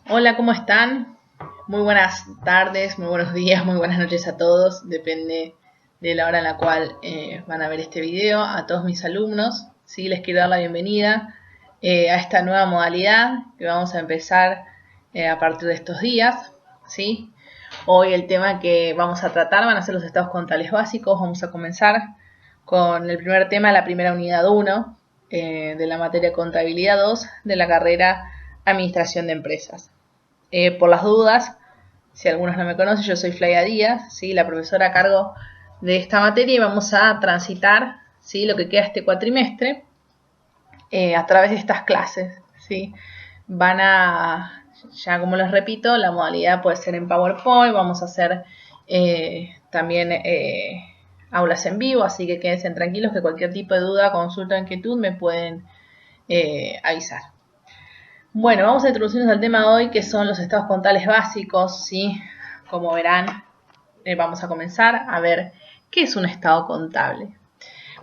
Hola, ¿cómo están? Muy buenas tardes, muy buenos días, muy buenas noches a todos. Depende de la hora en la cual van a ver este video. A todos mis alumnos, ¿sí? Les quiero dar la bienvenida a esta nueva modalidad que vamos a empezar a partir de estos días, ¿sí? Hoy el tema que vamos a tratar van a ser los estados contables básicos. Vamos a comenzar con el primer tema, la primera unidad 1 de la materia contabilidad 2 de la carrera Administración de Empresas. Por las dudas, si algunos no me conocen, yo soy Flavia Díaz, ¿sí? La profesora a cargo de esta materia, y vamos a transitar, ¿sí? Lo que queda este cuatrimestre a través de estas clases, ¿sí? Ya como les repito, la modalidad puede ser en PowerPoint, vamos a hacer también aulas en vivo, así que quédense tranquilos que cualquier tipo de duda, consulta o inquietud me pueden avisar. Bueno, vamos a introducirnos al tema de hoy, que son los estados contables básicos, ¿sí? Como verán, vamos a comenzar a ver qué es un estado contable.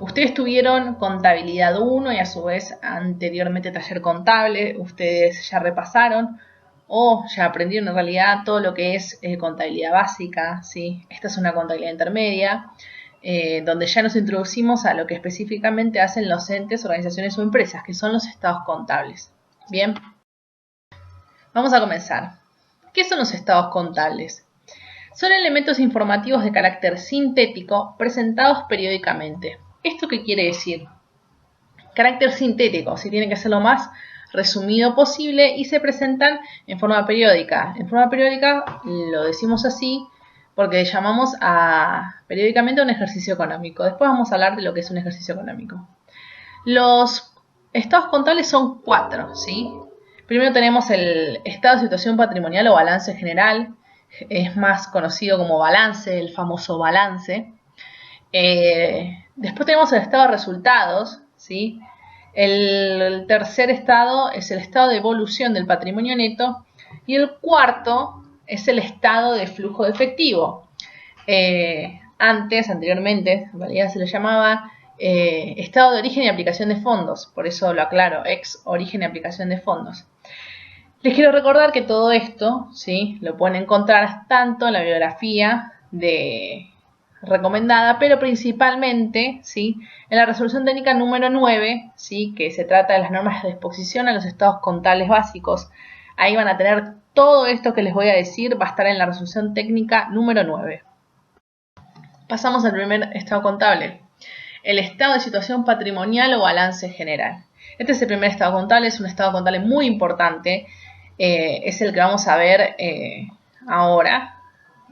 Ustedes tuvieron contabilidad 1 y a su vez anteriormente taller contable. Ustedes ya repasaron o ya aprendieron en realidad todo lo que es contabilidad básica, ¿sí? Esta es una contabilidad intermedia, donde ya nos introducimos a lo que específicamente hacen los entes, organizaciones o empresas, que son los estados contables. Bien. Vamos a comenzar. ¿Qué son los estados contables? Son elementos informativos de carácter sintético presentados periódicamente. ¿Esto qué quiere decir? Carácter sintético, si tiene que ser lo más resumido posible y se presentan en forma periódica. En forma periódica lo decimos así porque llamamos periódicamente a un ejercicio económico. Después vamos a hablar de lo que es un ejercicio económico. Los estados contables son 4, ¿sí? Primero tenemos el estado de situación patrimonial o balance general, es más conocido como balance, el famoso balance. Después tenemos el estado de resultados, ¿sí? El tercer estado es el estado de evolución del patrimonio neto y el cuarto es el estado de flujo de efectivo. Anteriormente, en realidad se le llamaba estado de origen y aplicación de fondos, por eso lo aclaro, ex origen y aplicación de fondos. Les quiero recordar que todo esto, ¿sí? Lo pueden encontrar tanto en la bibliografía recomendada, pero principalmente, ¿sí? En la resolución técnica número 9, ¿sí? Que se trata de las normas de exposición a los estados contables básicos. Ahí van a tener todo esto que les voy a decir, va a estar en la resolución técnica número 9. Pasamos al primer estado contable, el estado de situación patrimonial o balance general. Este es el primer estado contable, es un estado contable muy importante, es el que vamos a ver ahora,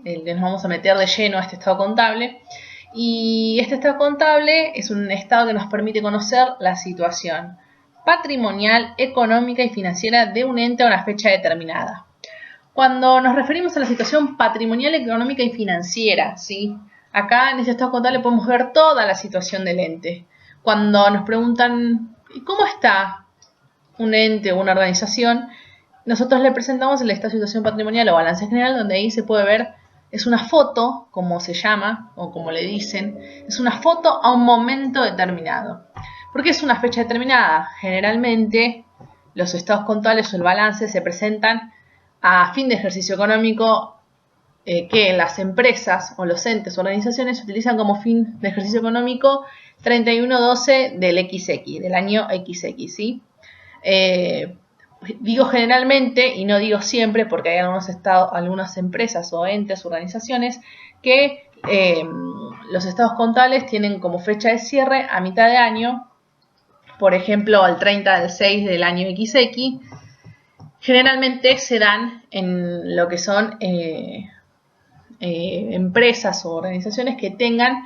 el que nos vamos a meter de lleno a este estado contable. Y este estado contable es un estado que nos permite conocer la situación patrimonial, económica y financiera de un ente a una fecha determinada. Cuando nos referimos a la situación patrimonial, económica y financiera, ¿sí? Acá en este estado contable podemos ver toda la situación del ente. Cuando nos preguntan ¿cómo está un ente o una organización?, nosotros le presentamos el estado de situación patrimonial o balance general, donde ahí se puede ver, es una foto, como se llama, o como le dicen, es una foto a un momento determinado. ¿Por qué es una fecha determinada? Generalmente los estados contables o el balance se presentan a fin de ejercicio económico que las empresas o los entes o organizaciones utilizan como fin de ejercicio económico 31/12 del XX, del año XX, ¿sí? Digo generalmente y no digo siempre, porque hay algunas empresas o entes o organizaciones que los estados contables tienen como fecha de cierre a mitad de año, por ejemplo al 30/6 del año XX. Generalmente se dan en lo que son empresas o organizaciones que tengan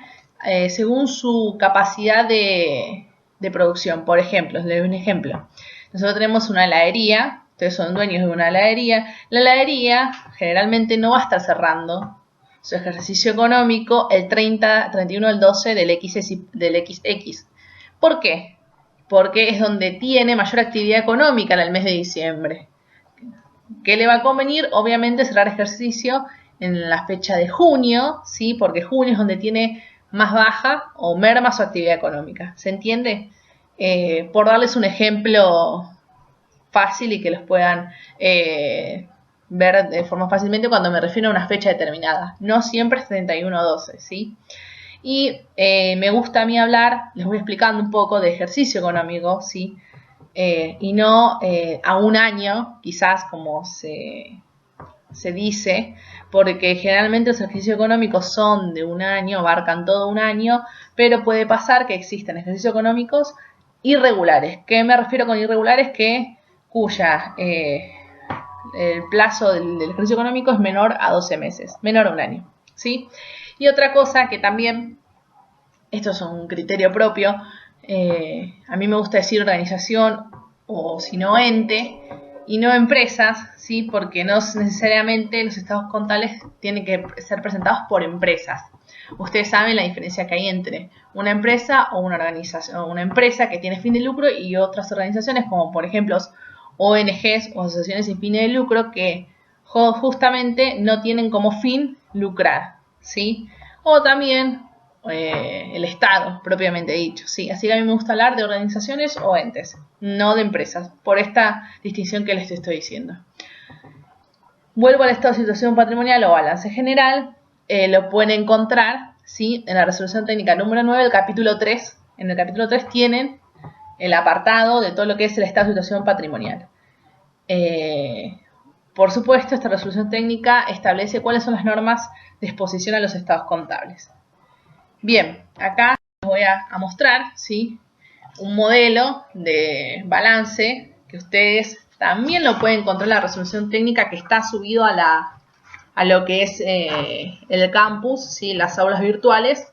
según su capacidad de producción. Por ejemplo, les doy un ejemplo. Nosotros tenemos una heladería, ustedes son dueños de una heladería. La heladería generalmente no va a estar cerrando su ejercicio económico el 31/12 del XX. ¿Por qué? Porque es donde tiene mayor actividad económica en el mes de diciembre. ¿Qué le va a convenir? Obviamente cerrar ejercicio en la fecha de junio, ¿sí? Porque junio es donde tiene más baja o merma su actividad económica. ¿Se entiende? Por darles un ejemplo fácil y que los puedan ver de forma fácilmente cuando me refiero a una fecha determinada. No siempre es 31/12, ¿sí? Y me gusta a mí hablar, les voy explicando un poco de ejercicio económico, ¿sí? Y no a un año, quizás como se dice, porque generalmente los ejercicios económicos son de un año, abarcan todo un año, pero puede pasar que existen ejercicios económicos irregulares. ¿Qué me refiero con irregulares? Cuya el plazo del ejercicio económico es menor a 12 meses, menor a un año, ¿sí? Y otra cosa que también, esto es un criterio propio, a mí me gusta decir organización o si no ente y no empresas, ¿sí? Porque no necesariamente los estados contables tienen que ser presentados por empresas. Ustedes saben la diferencia que hay entre una empresa o una organización, una empresa que tiene fin de lucro y otras organizaciones como por ejemplo ONGs o asociaciones sin fines de lucro que justamente no tienen como fin lucrar, ¿sí? O también el Estado, propiamente dicho, ¿sí? Así que a mí me gusta hablar de organizaciones o entes, no de empresas, por esta distinción que les estoy diciendo. Vuelvo al estado de situación patrimonial o balance general, lo pueden encontrar, ¿sí? En la resolución técnica número 9 del capítulo 3. En el capítulo 3 tienen el apartado de todo lo que es el estado de situación patrimonial. Por supuesto, esta resolución técnica establece cuáles son las normas de exposición a los estados contables. Bien, acá les voy a mostrar, ¿sí? Un modelo de balance que ustedes también lo pueden encontrar en la resolución técnica que está subido a lo que es el campus, ¿sí? Las aulas virtuales,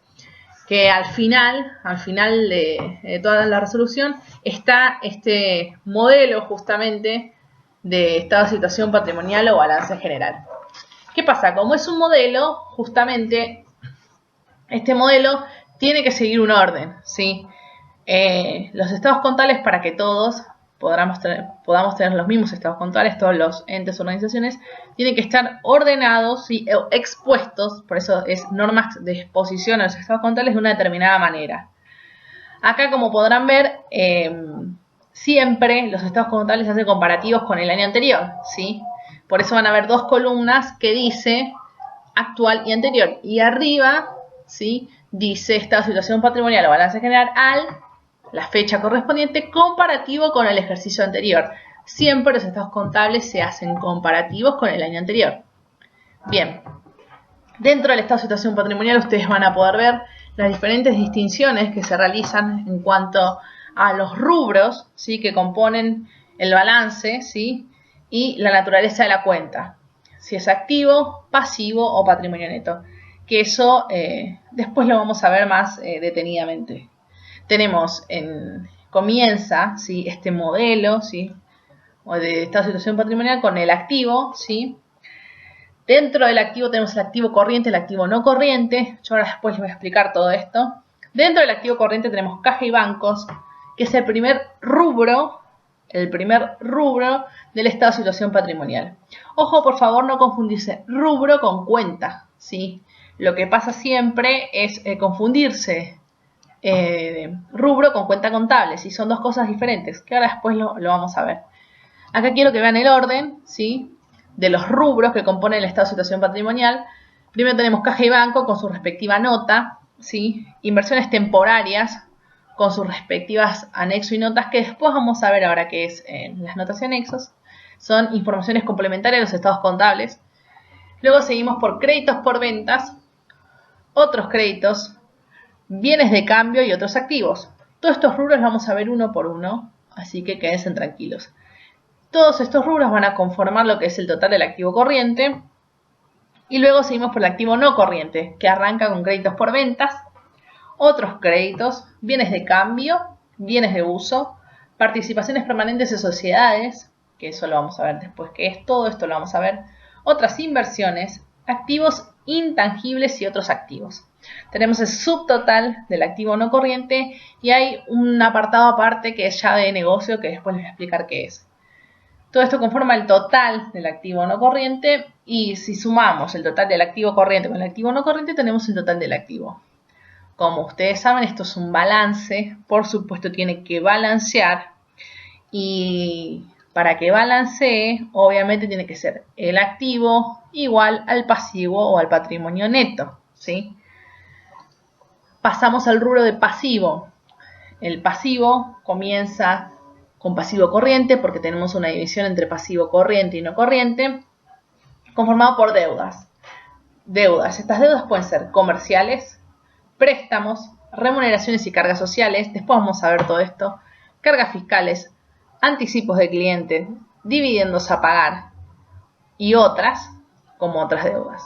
que al final de toda la resolución está este modelo justamente de estado de situación patrimonial o balance general. ¿Qué pasa? Como es un modelo, justamente este modelo tiene que seguir un orden, ¿sí? Los estados contables, para que todos podamos tener los mismos estados contables, todos los entes o organizaciones, tienen que estar ordenados y expuestos, por eso es normas de exposición a los estados contables de una determinada manera. Acá, como podrán ver, siempre los estados contables se hacen comparativos con el año anterior, ¿sí? Por eso van a ver dos columnas que dice actual y anterior. Y arriba, ¿sí? Dice estado de situación patrimonial o balance general la fecha correspondiente comparativo con el ejercicio anterior. Siempre los estados contables se hacen comparativos con el año anterior. Bien, dentro del estado de situación patrimonial ustedes van a poder ver las diferentes distinciones que se realizan en cuanto a los rubros, ¿sí? Que componen el balance, ¿sí? Y la naturaleza de la cuenta, si es activo, pasivo o patrimonio neto, que eso después lo vamos a ver más detenidamente. Tenemos comienza, ¿sí? Este modelo, ¿sí? O de esta situación patrimonial con el activo, ¿sí? Dentro del activo tenemos el activo corriente, el activo no corriente. Yo ahora después les voy a explicar todo esto. Dentro del activo corriente tenemos caja y bancos, que es el primer rubro del estado de situación patrimonial. Ojo, por favor, no confundirse rubro con cuenta, ¿sí? Lo que pasa siempre es confundirse rubro con cuenta contable, ¿sí? Son dos cosas diferentes, que ahora después lo vamos a ver. Acá quiero que vean el orden, ¿sí? De los rubros que componen el estado de situación patrimonial. Primero tenemos caja y banco con su respectiva nota, ¿sí? Inversiones temporarias con sus respectivas anexos y notas, que después vamos a ver ahora qué es las notas y anexos. Son informaciones complementarias de los estados contables. Luego seguimos por créditos por ventas, otros créditos, bienes de cambio y otros activos. Todos estos rubros los vamos a ver uno por uno, así que quédense tranquilos. Todos estos rubros van a conformar lo que es el total del activo corriente. Y luego seguimos por el activo no corriente, que arranca con créditos por ventas, otros créditos, bienes de cambio, bienes de uso, participaciones permanentes en sociedades, que eso lo vamos a ver después, que es todo esto lo vamos a ver, otras inversiones, activos intangibles y otros activos. Tenemos el subtotal del activo no corriente y hay un apartado aparte que es llave de negocio, que después les voy a explicar qué es. Todo esto conforma el total del activo no corriente y si sumamos el total del activo corriente con el activo no corriente tenemos el total del activo. Como ustedes saben, esto es un balance, por supuesto tiene que balancear y para que balancee, obviamente tiene que ser el activo igual al pasivo o al patrimonio neto, ¿sí? Pasamos al rubro de pasivo. El pasivo comienza con pasivo corriente, porque tenemos una división entre pasivo corriente y no corriente, conformado por deudas. Estas deudas pueden ser comerciales, préstamos, remuneraciones y cargas sociales, después vamos a ver todo esto, cargas fiscales, anticipos de cliente, dividendos a pagar y otras, como otras deudas.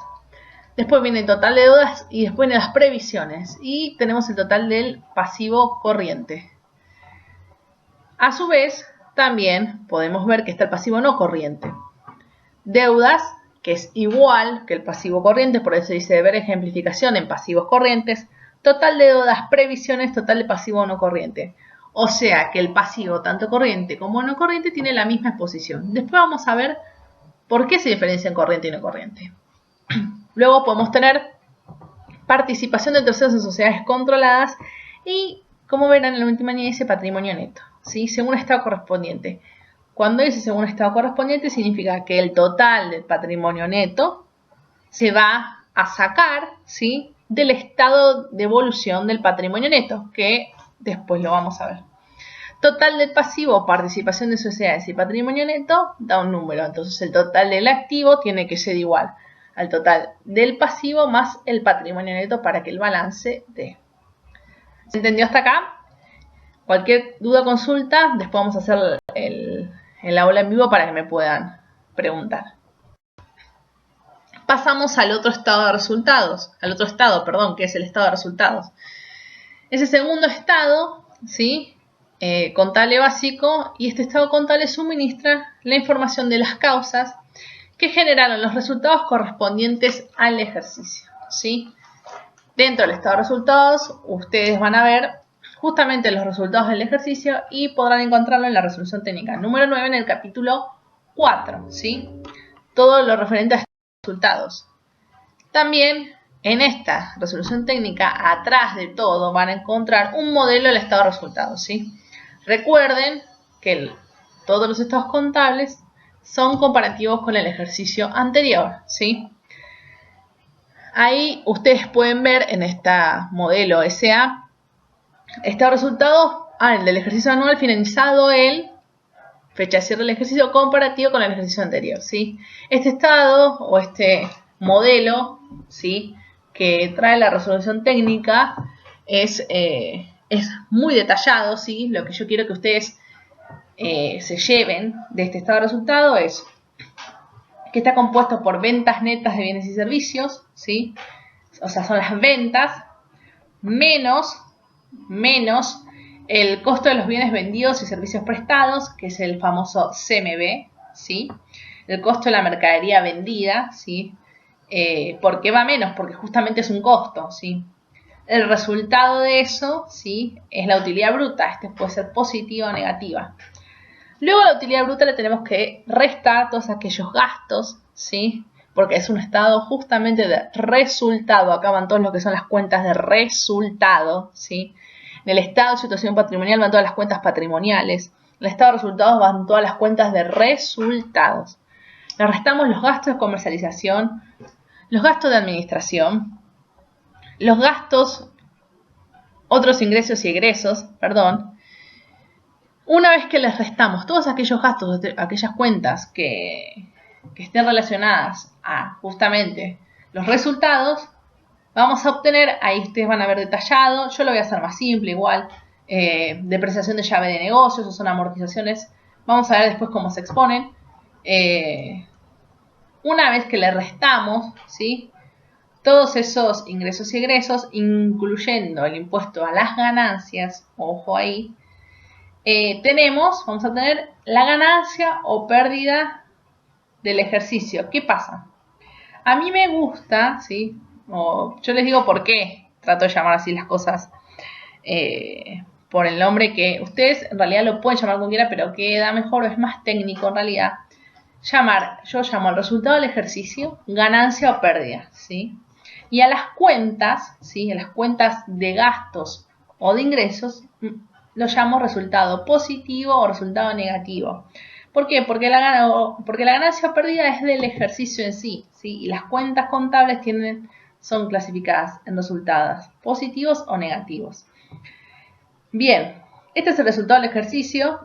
Después viene el total de deudas y después vienen las previsiones y tenemos el total del pasivo corriente. A su vez, también podemos ver que está el pasivo no corriente. Deudas, que es igual que el pasivo corriente, por eso dice ver ejemplificación en pasivos corrientes. Total de deudas, previsiones, total de pasivo no corriente. O sea que el pasivo, tanto corriente como no corriente, tiene la misma exposición. Después vamos a ver por qué se diferencia en corriente y no corriente. Luego podemos tener participación de terceros en sociedades controladas y, como verán, en la última línea dice patrimonio neto, ¿sí? Según estado correspondiente. Cuando dice según estado correspondiente significa que el total del patrimonio neto se va a sacar, ¿sí?, del estado de evolución del patrimonio neto, que después lo vamos a ver. Total del pasivo, participación de sociedades y patrimonio neto da un número. Entonces el total del activo tiene que ser igual al total del pasivo más el patrimonio neto para que el balance dé. ¿Se entendió hasta acá? Cualquier duda o consulta, después vamos a hacer el aula en vivo para que me puedan preguntar. Pasamos al otro estado de resultados, que es el estado de resultados. Ese segundo estado, ¿sí?, contable básico, y este estado contable suministra la información de las causas que generaron los resultados correspondientes al ejercicio, ¿sí? Dentro del estado de resultados, ustedes van a ver justamente los resultados del ejercicio y podrán encontrarlo en la resolución técnica número 9 en el capítulo 4, ¿sí? Todo lo referente a estos resultados. También en esta resolución técnica, atrás de todo, van a encontrar un modelo del estado de resultados, ¿sí? Recuerden que todos los estados contables son comparativos con el ejercicio anterior, ¿sí? Ahí ustedes pueden ver en este modelo SA, estado de resultados, el del ejercicio anual finalizado fecha de cierre del ejercicio comparativo con el ejercicio anterior, ¿sí? Este estado o este modelo, ¿sí?, que trae la resolución técnica es muy detallado, ¿sí? Lo que yo quiero que ustedes se lleven de este estado de resultado es que está compuesto por ventas netas de bienes y servicios, ¿sí? O sea, son las ventas menos el costo de los bienes vendidos y servicios prestados, que es el famoso CMB, ¿sí? El costo de la mercadería vendida, ¿sí? ¿Por qué va menos? Porque justamente es un costo, ¿sí? El resultado de eso, ¿sí?, es la utilidad bruta. Este puede ser positiva o negativa. Luego a la utilidad bruta le tenemos que restar todos aquellos gastos, ¿sí?, porque es un estado justamente de resultado. Acá van todos lo que son las cuentas de resultado, ¿sí? En el estado de situación patrimonial van todas las cuentas patrimoniales. En el estado de resultados van todas las cuentas de resultados. Le restamos los gastos de comercialización, los gastos de administración, los gastos, otros ingresos y egresos, perdón. Una vez que les restamos todos aquellos gastos, aquellas cuentas que estén relacionadas a justamente los resultados, vamos a obtener, ahí ustedes van a ver detallado, yo lo voy a hacer más simple igual, depreciación de llave de negocios, o son amortizaciones, vamos a ver después cómo se exponen. Una vez que le restamos, ¿sí?, todos esos ingresos y egresos, incluyendo el impuesto a las ganancias, ojo ahí, vamos a tener la ganancia o pérdida del ejercicio. ¿Qué pasa? A mí me gusta, ¿sí?, yo les digo por qué trato de llamar así las cosas, por el nombre que ustedes en realidad lo pueden llamar como quieran, pero queda mejor o es más técnico en realidad. Yo llamo al resultado del ejercicio ganancia o pérdida, ¿sí? Y a las cuentas, ¿sí?, a las cuentas de gastos o de ingresos, lo llamo resultado positivo o resultado negativo. ¿Por qué? Porque la ganancia o pérdida es del ejercicio en sí, ¿sí? Y las cuentas contables son clasificadas en resultados positivos o negativos. Bien, este es el resultado del ejercicio,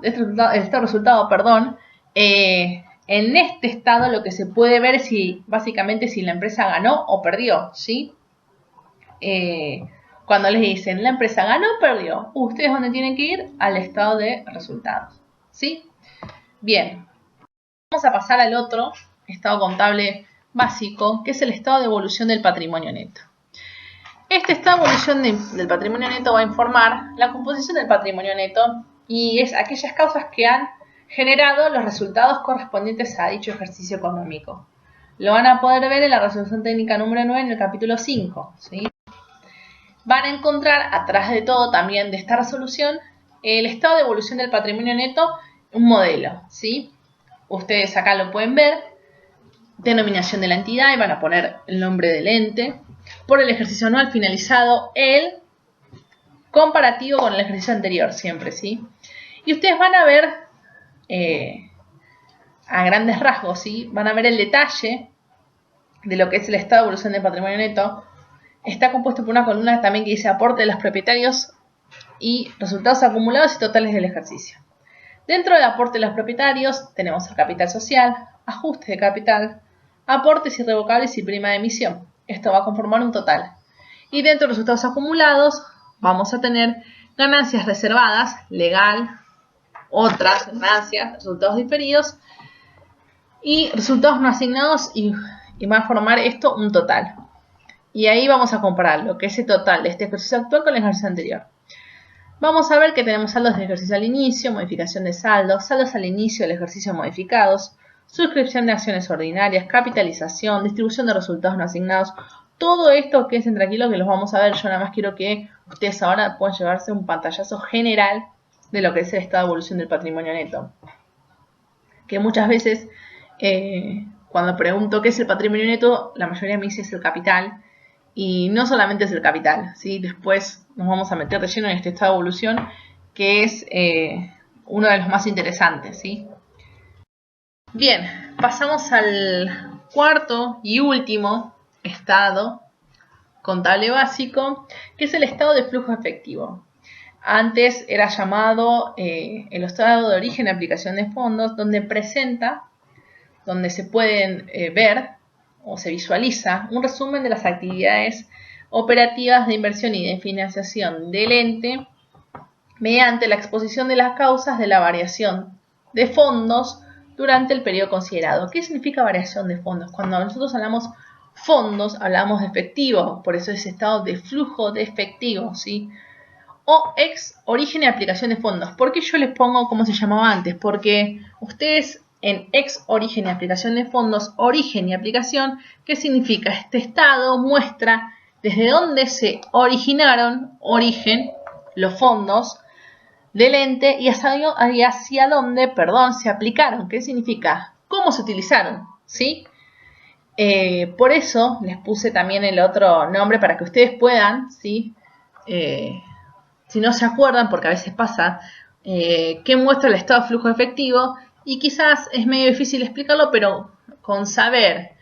en este estado lo que se puede ver es básicamente si la empresa ganó o perdió, ¿sí? Cuando les dicen la empresa ganó o perdió, ustedes dónde tienen que ir al estado de resultados, ¿sí? Bien, vamos a pasar al otro estado contable básico, que es el estado de evolución del patrimonio neto. Este estado de evolución del patrimonio neto va a informar la composición del patrimonio neto y es aquellas causas que han generado los resultados correspondientes a dicho ejercicio económico. Lo van a poder ver en la resolución técnica número 9 en el capítulo 5, ¿sí? Van a encontrar atrás de todo también de esta resolución el estado de evolución del patrimonio neto, un modelo, ¿sí? Ustedes acá lo pueden ver, denominación de la entidad y van a poner el nombre del ente, por el ejercicio anual finalizado, el comparativo con el ejercicio anterior siempre, ¿sí? Y ustedes van a ver a grandes rasgos, ¿sí? Van a ver el detalle de lo que es el estado de evolución del patrimonio neto. Está compuesto por una columna también que dice aporte de los propietarios y resultados acumulados y totales del ejercicio. Dentro del aporte de los propietarios tenemos el capital social, ajuste de capital, aportes irrevocables y prima de emisión. Esto va a conformar un total. Y dentro de los resultados acumulados vamos a tener ganancias reservadas, legal, otras ganancias, resultados diferidos y resultados no asignados y va a formar esto un total. Y ahí vamos a comparar lo que es el total de este ejercicio actual con el ejercicio anterior. Vamos a ver que tenemos saldos de ejercicio al inicio, modificación de saldos, saldos al inicio del ejercicio modificados, suscripción de acciones ordinarias, capitalización, distribución de resultados no asignados. Todo esto, quédense tranquilos que los vamos a ver. Yo nada más quiero que ustedes ahora puedan llevarse un pantallazo general de lo que es el estado de evolución del patrimonio neto. Que muchas veces, cuando pregunto qué es el patrimonio neto, la mayoría me dice es el capital. Y no solamente es el capital, ¿sí? Después nos vamos a meter de lleno en este estado de evolución, que es uno de los más interesantes, ¿sí? Bien, pasamos al cuarto y último estado contable básico, que es el estado de flujo efectivo. Antes era llamado el estado de origen y aplicación de fondos, donde se pueden ver o se visualiza un resumen de las actividades operativas de inversión y de financiación del ente mediante la exposición de las causas de la variación de fondos durante el periodo considerado. ¿Qué significa variación de fondos? Cuando nosotros hablamos fondos, hablamos de efectivo, por eso es estado de flujo de efectivo, ¿sí? O ex origen y aplicación de fondos. ¿Por qué yo les pongo como se llamaba antes? Porque ustedes en ex origen y aplicación de fondos, origen y aplicación, ¿qué significa? Este estado muestra desde dónde se originaron, origen, los fondos del ente y hacia dónde, se aplicaron. ¿Qué significa? ¿Cómo se utilizaron? ¿Sí? Por eso les puse también el otro nombre para que ustedes puedan, ¿sí? Si no se acuerdan, porque a veces pasa, que muestra el estado de flujo efectivo y quizás es medio difícil explicarlo, pero con saber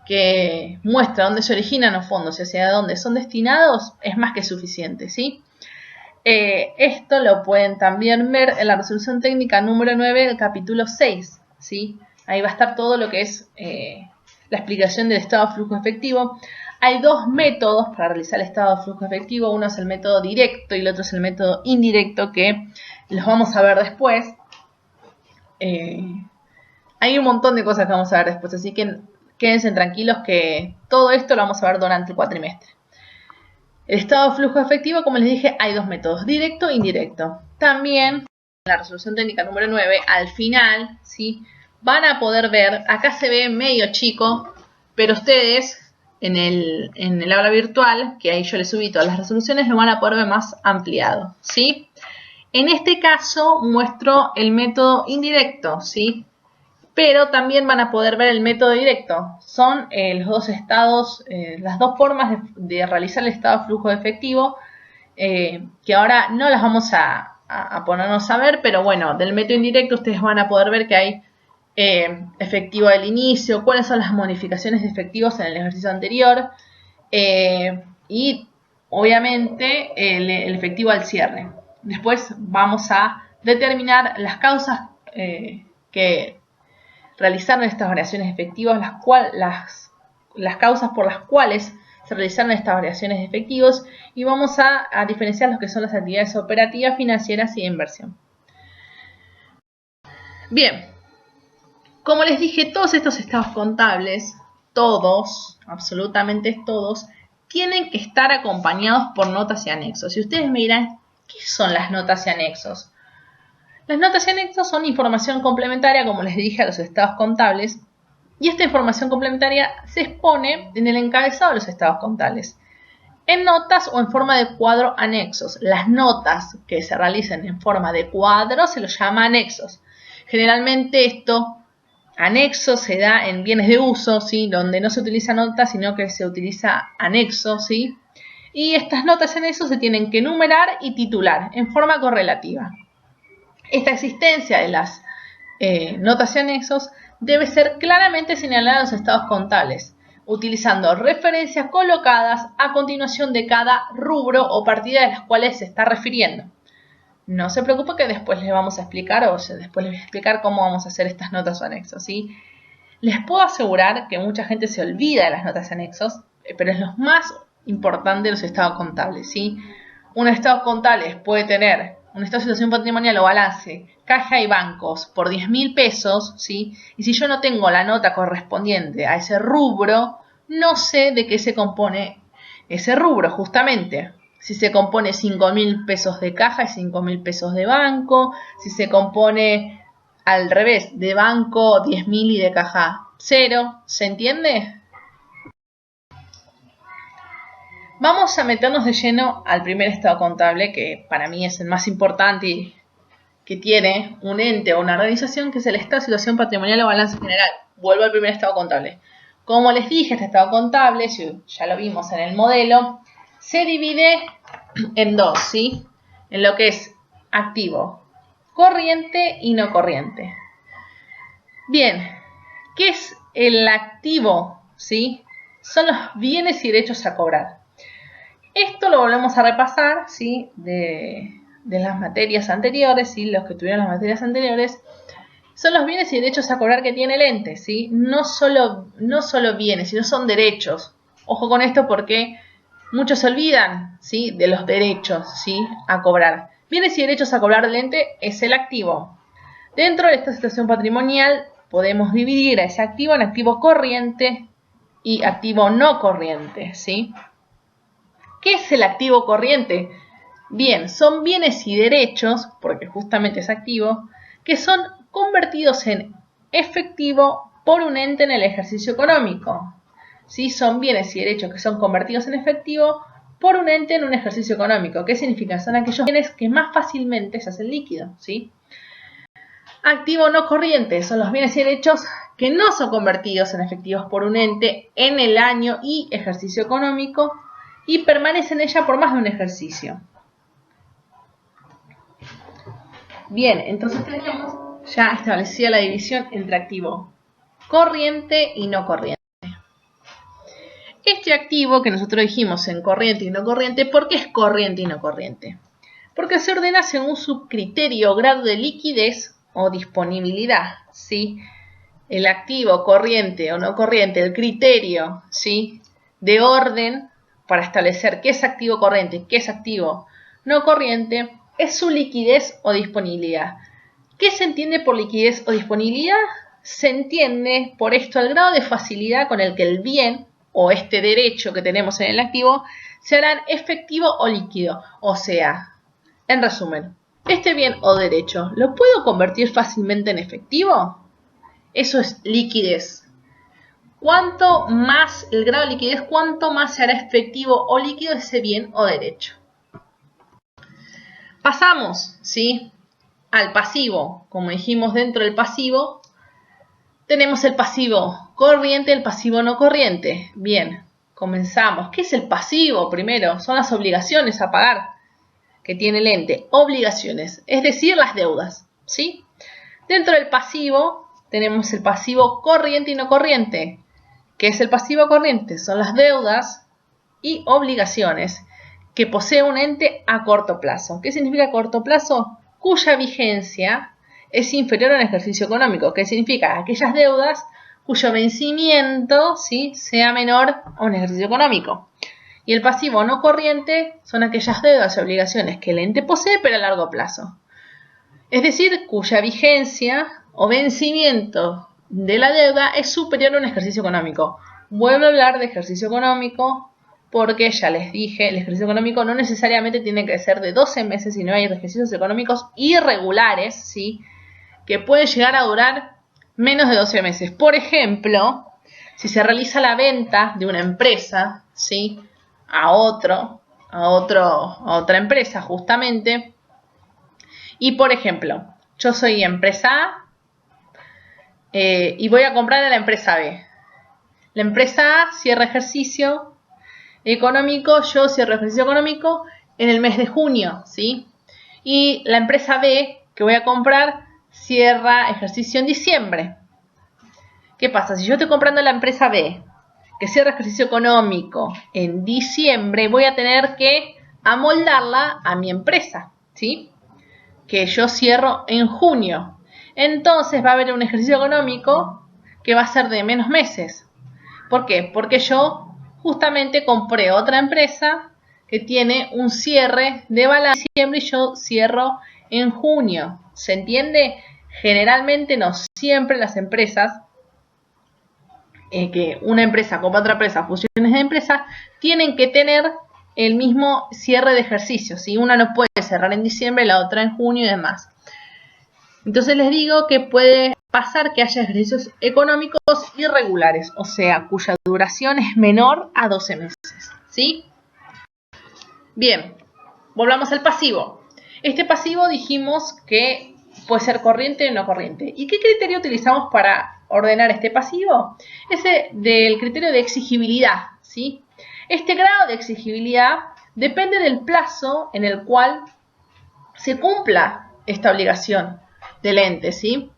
que muestra dónde se originan los fondos y hacia dónde son destinados es más que suficiente, ¿sí? Esto lo pueden también ver en la resolución técnica número 9 del capítulo 6, ¿sí? Ahí va a estar todo lo que es la explicación del estado de flujo efectivo. Hay dos métodos para realizar el estado de flujo efectivo. Uno es el método directo y el otro es el método indirecto, que los vamos a ver después. Hay un montón de cosas que vamos a ver después, así que quédense tranquilos que todo esto lo vamos a ver durante el cuatrimestre. El estado de flujo efectivo, como les dije, hay dos métodos, directo e indirecto. También en la resolución técnica número 9, al final, ¿sí? Van a poder ver, acá se ve medio chico, pero ustedes en el aula virtual, que ahí yo les subí todas las resoluciones, lo van a poder ver más ampliado, ¿sí? En este caso muestro el método indirecto, ¿sí? Pero también van a poder ver el método directo. Son los dos estados, las dos formas de realizar el estado de flujo efectivo, que ahora no las vamos a ponernos a ver, pero bueno, del método indirecto ustedes van a poder ver que hay efectivo del inicio, cuáles son las modificaciones de efectivos en el ejercicio anterior y obviamente el efectivo al cierre. Después vamos a determinar las causas que realizaron estas variaciones de efectivos, las causas por las cuales se realizaron estas variaciones de efectivos y vamos a diferenciar lo que son las actividades operativas, financieras y de inversión. Bien, como les dije, todos estos estados contables, todos, absolutamente todos, tienen que estar acompañados por notas y anexos. Y ustedes me dirán, ¿qué son las notas y anexos? Las notas y anexos son información complementaria, como les dije, a los estados contables. Y esta información complementaria se expone en el encabezado de los estados contables, en notas o en forma de cuadro anexos. Las notas que se realicen en forma de cuadro se los llama anexos. Generalmente esto, anexo, se da en bienes de uso, ¿sí? Donde no se utiliza nota, sino que se utiliza anexo, ¿sí? Y estas notas y anexos se tienen que numerar y titular en forma correlativa. Esta existencia de las notas y anexos debe ser claramente señalada en los estados contables, utilizando referencias colocadas a continuación de cada rubro o partida de las cuales se está refiriendo. No se preocupe que después les vamos a explicar, después les voy a explicar cómo vamos a hacer estas notas o anexos, ¿sí? Les puedo asegurar que mucha gente se olvida de las notas y anexos, pero es lo más importante de los estados contables, ¿sí? Un estado contable puede tener un estado de situación patrimonial o balance, caja y bancos por 10.000 pesos, ¿sí? Y si yo no tengo la nota correspondiente a ese rubro, no sé de qué se compone ese rubro, justamente. Si se compone 5.000 pesos de caja y 5.000 pesos de banco, si se compone al revés, de banco 10.000 y de caja 0, ¿se entiende? Vamos a meternos de lleno al primer estado contable, que para mí es el más importante y que tiene un ente o una organización, que es el estado de situación patrimonial o balance general. Vuelvo al primer estado contable. Como les dije, este estado contable, ya lo vimos en el modelo, se divide en dos, ¿sí? En lo que es activo corriente y no corriente. Bien, ¿qué es el activo? ¿Sí? Son los bienes y derechos a cobrar. Esto lo volvemos a repasar, ¿sí? De las materias anteriores, ¿sí? Los que tuvieron las materias anteriores, son los bienes y derechos a cobrar que tiene el ente, ¿sí? No solo bienes, sino son derechos. Ojo con esto porque muchos se olvidan, ¿sí? De los derechos, ¿sí? A cobrar. Bienes y derechos a cobrar del ente es el activo. Dentro de esta situación patrimonial podemos dividir a ese activo en activo corriente y activo no corriente, ¿sí? ¿Qué es el activo corriente? Bien, son bienes y derechos, porque justamente es activo, que son convertidos en efectivo por un ente en el ejercicio económico. ¿Sí? Son bienes y derechos que son convertidos en efectivo por un ente en un ejercicio económico. ¿Qué significa? Son aquellos bienes que más fácilmente se hacen líquidos, ¿sí? Activo no corriente son los bienes y derechos que no son convertidos en efectivos por un ente en el año y ejercicio económico y permanecen en ella por más de un ejercicio. Bien, entonces tenemos ya establecida la división entre activo corriente y no corriente. Este activo que nosotros dijimos en corriente y no corriente, ¿por qué es corriente y no corriente? Porque se ordena según su criterio o grado de liquidez o disponibilidad, ¿sí? El activo corriente o no corriente, el criterio, ¿sí? De orden para establecer qué es activo corriente y qué es activo no corriente, es su liquidez o disponibilidad. ¿Qué se entiende por liquidez o disponibilidad? Se entiende por esto el grado de facilidad con el que el bien o este derecho que tenemos en el activo se harán efectivo o líquido. O sea, en resumen, este bien o derecho, ¿lo puedo convertir fácilmente en efectivo? Eso es liquidez. Cuanto más el grado de liquidez, cuanto más se hará efectivo o líquido ese bien o derecho. Pasamos, ¿sí? Al pasivo. Como dijimos, dentro del pasivo tenemos el pasivo corriente y el pasivo no corriente. Bien, comenzamos. ¿Qué es el pasivo? Primero, son las obligaciones a pagar que tiene el ente. Obligaciones, es decir, las deudas, ¿sí? Dentro del pasivo tenemos el pasivo corriente y no corriente. ¿Qué es el pasivo corriente? Son las deudas y obligaciones que posee un ente a corto plazo. ¿Qué significa corto plazo? Cuya vigencia es inferior a un ejercicio económico. ¿Qué significa? Aquellas deudas cuyo vencimiento, ¿sí?, sea menor a un ejercicio económico. Y el pasivo no corriente son aquellas deudas y obligaciones que el ente posee pero a largo plazo. Es decir, cuya vigencia o vencimiento de la deuda es superior a un ejercicio económico. Vuelvo a hablar de ejercicio económico porque ya les dije, el ejercicio económico no necesariamente tiene que ser de 12 meses, sino hay ejercicios económicos irregulares, ¿sí?, que pueden llegar a durar menos de 12 meses. Por ejemplo, si se realiza la venta de una empresa, ¿sí?, a otra empresa justamente, y por ejemplo, yo soy empresa A y voy a comprar a la empresa B. La empresa A cierra ejercicio económico, yo cierro ejercicio económico en el mes de junio, ¿sí? Y la empresa B que voy a comprar cierra ejercicio en diciembre. ¿Qué pasa? Si yo estoy comprando la empresa B que cierra ejercicio económico en diciembre, voy a tener que amoldarla a mi empresa, ¿sí?, que yo cierro en junio. Entonces va a haber un ejercicio económico que va a ser de menos meses. ¿Por qué? Porque yo justamente compré otra empresa que tiene un cierre de balance en diciembre y yo cierro en junio. ¿Se entiende? Generalmente, no siempre las empresas, que una empresa compra otra empresa, fusiones de empresas, tienen que tener el mismo cierre de ejercicio, ¿sí? Una no puede cerrar en diciembre, la otra en junio y demás. Entonces les digo que puede pasar que haya ejercicios económicos irregulares, o sea, cuya duración es menor a 12 meses, ¿sí? Bien, volvamos al pasivo. Este pasivo dijimos que puede ser corriente o no corriente. ¿Y qué criterio utilizamos para ordenar este pasivo? Ese del criterio de exigibilidad, ¿sí? Este grado de exigibilidad depende del plazo en el cual se cumpla esta obligación del ente, ¿sí?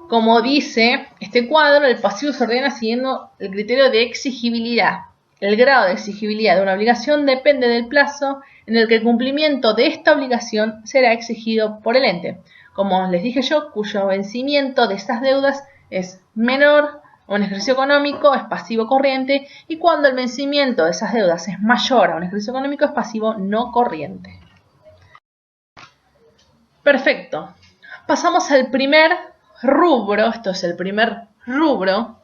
Como dice este cuadro, el pasivo se ordena siguiendo el criterio de exigibilidad. El grado de exigibilidad de una obligación depende del plazo en el que el cumplimiento de esta obligación será exigido por el ente. Como les dije yo, cuyo vencimiento de estas deudas es menor a un ejercicio económico, es pasivo corriente, y cuando el vencimiento de esas deudas es mayor a un ejercicio económico, es pasivo no corriente. Perfecto. Pasamos al primer rubro, esto es el primer rubro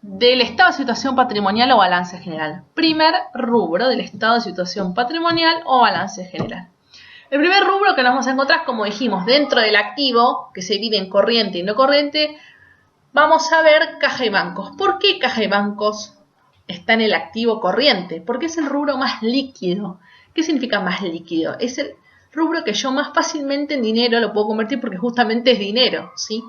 del estado de situación patrimonial o balance general. Primer rubro del estado de situación patrimonial o balance general. El primer rubro que nos vamos a encontrar, como dijimos, dentro del activo, que se divide en corriente y no corriente, vamos a ver caja y bancos. ¿Por qué caja y bancos está en el activo corriente? Porque es el rubro más líquido. ¿Qué significa más líquido? Es el rubro que yo más fácilmente en dinero lo puedo convertir porque justamente es dinero, ¿sí?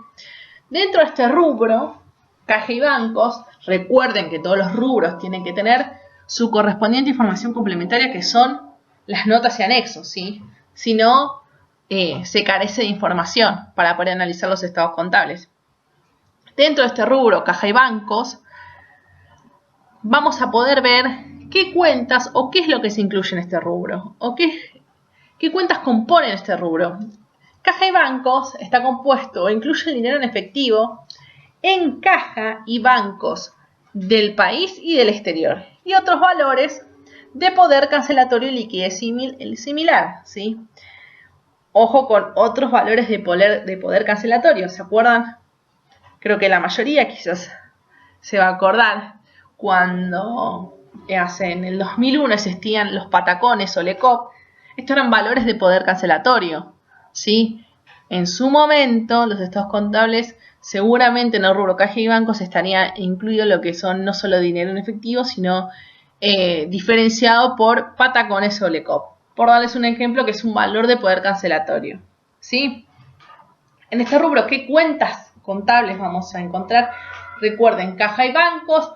Dentro de este rubro, caja y bancos, recuerden que todos los rubros tienen que tener su correspondiente información complementaria, que son las notas y anexos, ¿sí? Si no, se carece de información para poder analizar los estados contables. Dentro de este rubro, caja y bancos, vamos a poder ver qué cuentas o qué es lo que se incluye en este rubro, o qué cuentas componen este rubro. Caja y bancos está compuesto o incluye el dinero en efectivo en caja y bancos del país y del exterior, y otros valores de poder cancelatorio y liquidez similar, ¿sí? Ojo con otros valores de poder cancelatorio, ¿se acuerdan? Creo que la mayoría quizás se va a acordar cuando en el 2001 existían los patacones o LECOP. Estos eran valores de poder cancelatorio, ¿sí? En su momento, los estados contables, seguramente en el rubro caja y bancos estaría incluido lo que son no solo dinero en efectivo, sino diferenciado por patacones o LECOP. Por darles un ejemplo, que es un valor de poder cancelatorio, ¿sí? En este rubro, ¿qué cuentas contables vamos a encontrar? Recuerden, caja y bancos,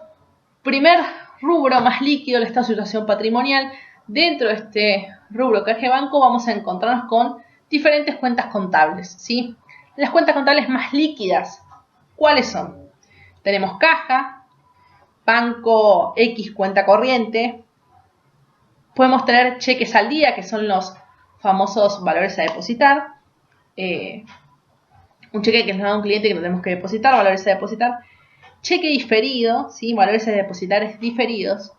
primer rubro más líquido, el estado de situación patrimonial. Dentro de este rubro caja y banco vamos a encontrarnos con diferentes cuentas contables, ¿sí? Las cuentas contables más líquidas ¿Cuáles son? Tenemos caja, banco X cuenta corriente, podemos tener cheques al día, que son los famosos valores a depositar, un cheque que nos da un cliente que no tenemos que depositar, valores a depositar, cheque diferido, ¿sí? Valores a depositar diferidos,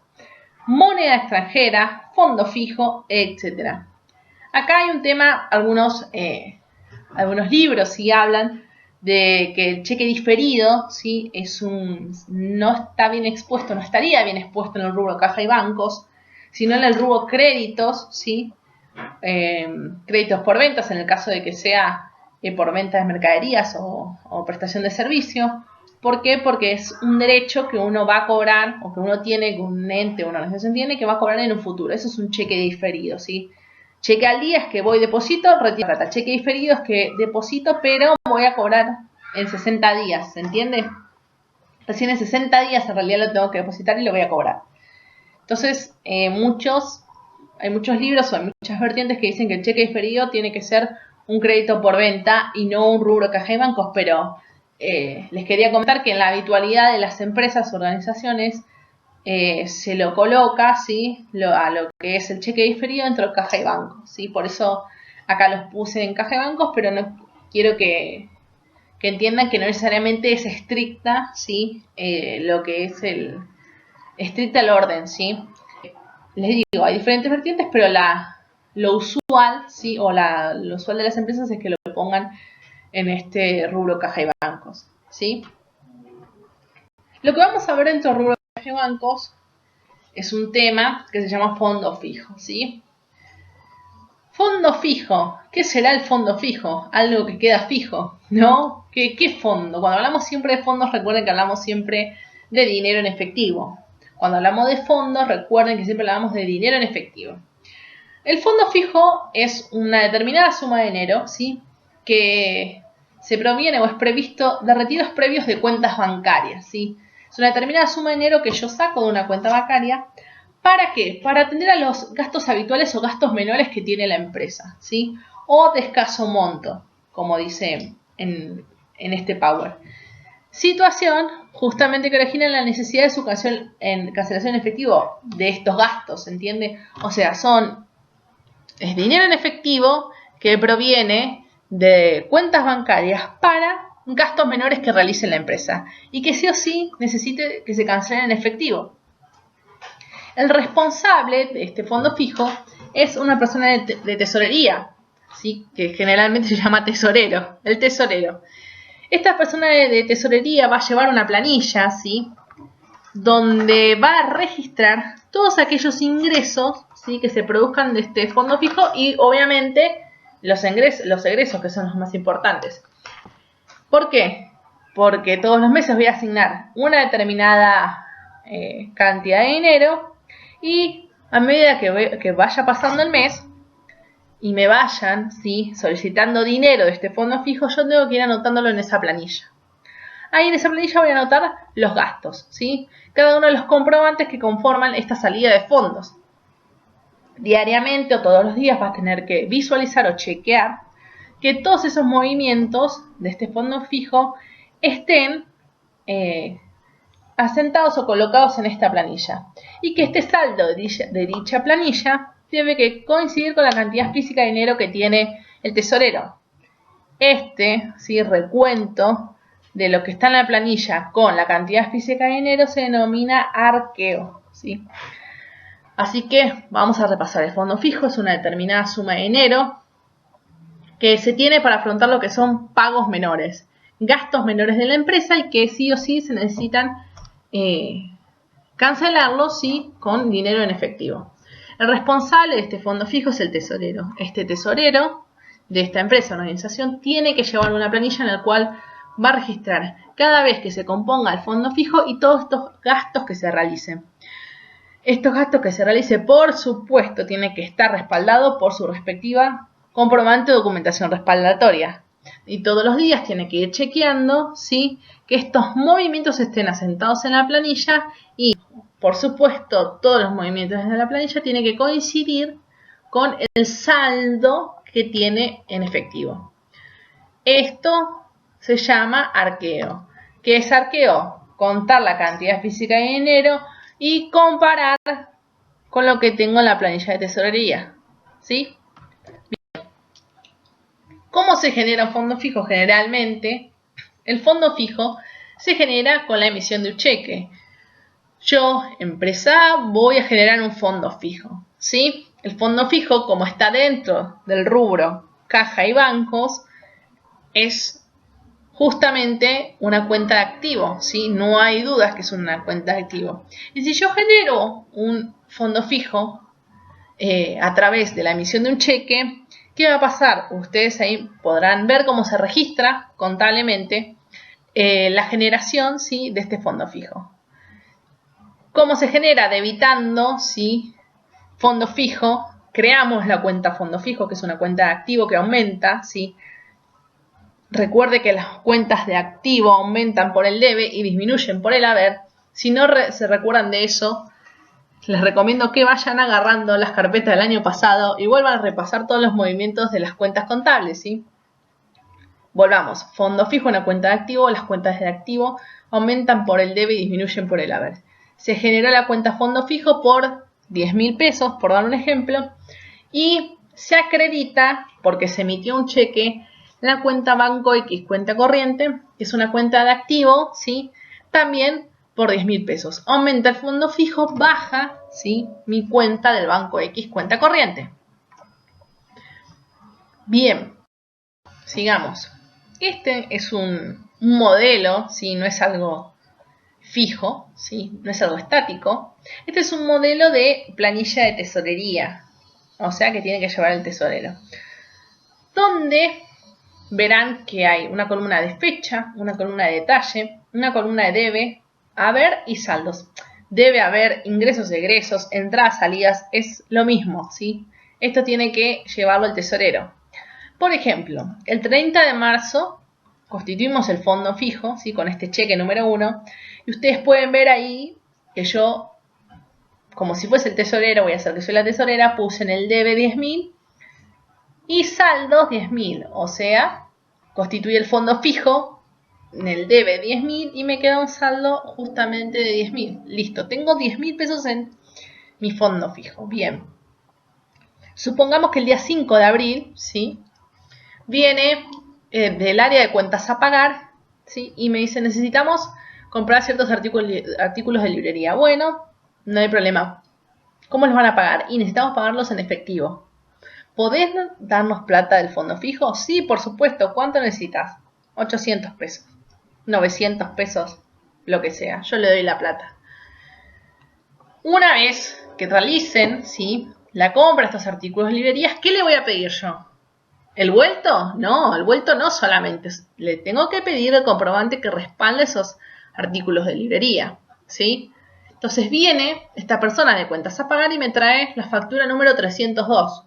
moneda extranjera, fondo fijo, etc. Acá hay un tema, algunos libros sí hablan de que el cheque diferido, ¿sí? No está bien expuesto, no estaría bien expuesto en el rubro caja y bancos, sino en el rubro créditos, ¿sí? Créditos por ventas, en el caso de que sea por venta de mercaderías o prestación de servicio. ¿Por qué? Porque es un derecho que uno va a cobrar, o que uno tiene, que un ente o una organización tiene, que va a cobrar en un futuro. Eso es un cheque diferido, ¿sí? Cheque al día es que voy, deposito, retiro plata. Cheque diferido es que deposito, pero voy a cobrar en 60 días, ¿se entiende? Recién en 60 días en realidad lo tengo que depositar y lo voy a cobrar. Entonces, hay muchos libros o hay muchas vertientes que dicen que el cheque diferido tiene que ser un crédito por venta y no un rubro caja y bancos, pero les quería comentar que en la habitualidad de las empresas o organizaciones se lo coloca, ¿sí? A lo que es el cheque diferido dentro de caja y bancos, ¿sí? Por eso acá los puse en caja y bancos, pero no quiero que entiendan que no necesariamente es estricta, ¿sí? Lo que es estricta el orden, ¿sí? Les digo, hay diferentes vertientes, pero lo usual, ¿sí? Lo usual de las empresas es que lo pongan en este rubro caja y bancos, ¿sí? Lo que vamos a ver dentro del rubro caja y bancos es un tema que se llama fondo fijo, ¿sí? Fondo fijo, ¿qué será el fondo fijo? Algo que queda fijo, ¿no? ¿Qué fondo? Cuando hablamos siempre de fondos, recuerden que hablamos siempre de dinero en efectivo. Cuando hablamos de fondos, recuerden que siempre hablamos de dinero en efectivo. El fondo fijo es una determinada suma de dinero, ¿sí? Que se proviene o es previsto de retiros previos de cuentas bancarias, ¿sí? Es una determinada suma de dinero que yo saco de una cuenta bancaria. ¿Para qué? Para atender a los gastos habituales o gastos menores que tiene la empresa, ¿sí? O de escaso monto, como dice en este Power. Situación justamente que origina la necesidad de su cancelación en efectivo de estos gastos, ¿entiende? O sea, es dinero en efectivo que proviene de cuentas bancarias para gastos menores que realice la empresa y que sí o sí necesite que se cancelen en efectivo. El responsable de este fondo fijo es una persona de tesorería, ¿sí? Que generalmente se llama tesorero, el tesorero. Esta persona de tesorería va a llevar una planilla, ¿sí? Donde va a registrar todos aquellos ingresos, ¿sí? Que se produzcan de este fondo fijo y obviamente los egresos, que son los más importantes. ¿Por qué? Porque todos los meses voy a asignar una determinada cantidad de dinero y a medida que vaya pasando el mes y me vayan, ¿sí? Solicitando dinero de este fondo fijo, yo tengo que ir anotándolo en esa planilla. Ahí en esa planilla voy a anotar los gastos, ¿sí? Cada uno de los comprobantes que conforman esta salida de fondos. Diariamente o todos los días vas a tener que visualizar o chequear que todos esos movimientos de este fondo fijo estén asentados o colocados en esta planilla y que este saldo de dicha planilla tiene que coincidir con la cantidad física de dinero que tiene el tesorero. ¿Sí? Recuento de lo que está en la planilla con la cantidad física de dinero se denomina arqueo, ¿sí? Así que vamos a repasar. El fondo fijo es una determinada suma de dinero que se tiene para afrontar lo que son pagos menores, gastos menores de la empresa y que sí o sí se necesitan cancelarlos, ¿sí? Con dinero en efectivo. El responsable de este fondo fijo es el tesorero. Este tesorero de esta empresa o organización tiene que llevar una planilla en la cual va a registrar cada vez que se componga el fondo fijo y todos estos gastos que se realicen. Estos gastos que se realicen, por supuesto, tienen que estar respaldados por su respectiva comprobante o documentación respaldatoria. Y todos los días tiene que ir chequeando, ¿sí? Que estos movimientos estén asentados en la planilla y, por supuesto, todos los movimientos de la planilla tienen que coincidir con el saldo que tiene en efectivo. Esto se llama arqueo. ¿Qué es arqueo? Contar la cantidad física de dinero y comparar con lo que tengo en la planilla de tesorería. ¿Sí? Bien. ¿Cómo se genera un fondo fijo? Generalmente, el fondo fijo se genera con la emisión de un cheque. Yo, empresa, voy a generar un fondo fijo. ¿Sí? El fondo fijo, como está dentro del rubro caja y bancos, es justamente una cuenta de activo, ¿sí? No hay dudas que es una cuenta de activo. Y si yo genero un fondo fijo a través de la emisión de un cheque, ¿qué va a pasar? Ustedes ahí podrán ver cómo se registra contablemente la generación, ¿sí? De este fondo fijo. ¿Cómo se genera? Debitando, ¿sí? Fondo fijo. Creamos la cuenta fondo fijo, que es una cuenta de activo que aumenta, ¿sí? Recuerde que las cuentas de activo aumentan por el debe y disminuyen por el haber. Si no se recuerdan de eso, les recomiendo que vayan agarrando las carpetas del año pasado y vuelvan a repasar todos los movimientos de las cuentas contables, ¿sí? Volvamos. Fondo fijo, una cuenta de activo. Las cuentas de activo aumentan por el debe y disminuyen por el haber. Se generó la cuenta fondo fijo por 10.000 pesos, por dar un ejemplo, y se acredita, porque se emitió un cheque, la cuenta Banco X, cuenta corriente, que es una cuenta de activo, ¿sí? También por 10.000 pesos. Aumenta el fondo fijo, baja, ¿sí? Mi cuenta del Banco X, cuenta corriente. Bien, sigamos. Este es un modelo, ¿sí? No es algo fijo, ¿sí? No es algo estático. Este es un modelo de planilla de tesorería, o sea que tiene que llevar el tesorero, donde verán que hay una columna de fecha, una columna de detalle, una columna de debe, haber y saldos. Debe haber ingresos, egresos, entradas, salidas, es lo mismo, ¿sí? Esto tiene que llevarlo el tesorero. Por ejemplo, el 30 de marzo constituimos el fondo fijo, ¿sí? Con este cheque número 1, y ustedes pueden ver ahí que yo, como si fuese el tesorero, voy a hacer que soy la tesorera, puse en el debe 10.000 y saldos 10.000, o sea, constituye el fondo fijo en el debe 10.000 y me queda un saldo justamente de 10.000. Listo, tengo 10.000 pesos en mi fondo fijo. Bien. Supongamos que el día 5 de abril, ¿sí? Viene del área de cuentas a pagar, ¿sí? Y me dice, necesitamos comprar ciertos artículos de librería. Bueno, no hay problema. ¿Cómo los van a pagar? Y necesitamos pagarlos en efectivo. ¿Podés darnos plata del fondo fijo? Sí, por supuesto. ¿Cuánto necesitas? 800 pesos. 900 pesos. Lo que sea. Yo le doy la plata. Una vez que realicen, ¿sí? La compra de estos artículos de librerías, ¿qué le voy a pedir yo? ¿El vuelto? No, el vuelto no solamente. Le tengo que pedir el comprobante que respalde esos artículos de librería, ¿sí? Entonces viene esta persona de cuentas a pagar y me trae la factura número 302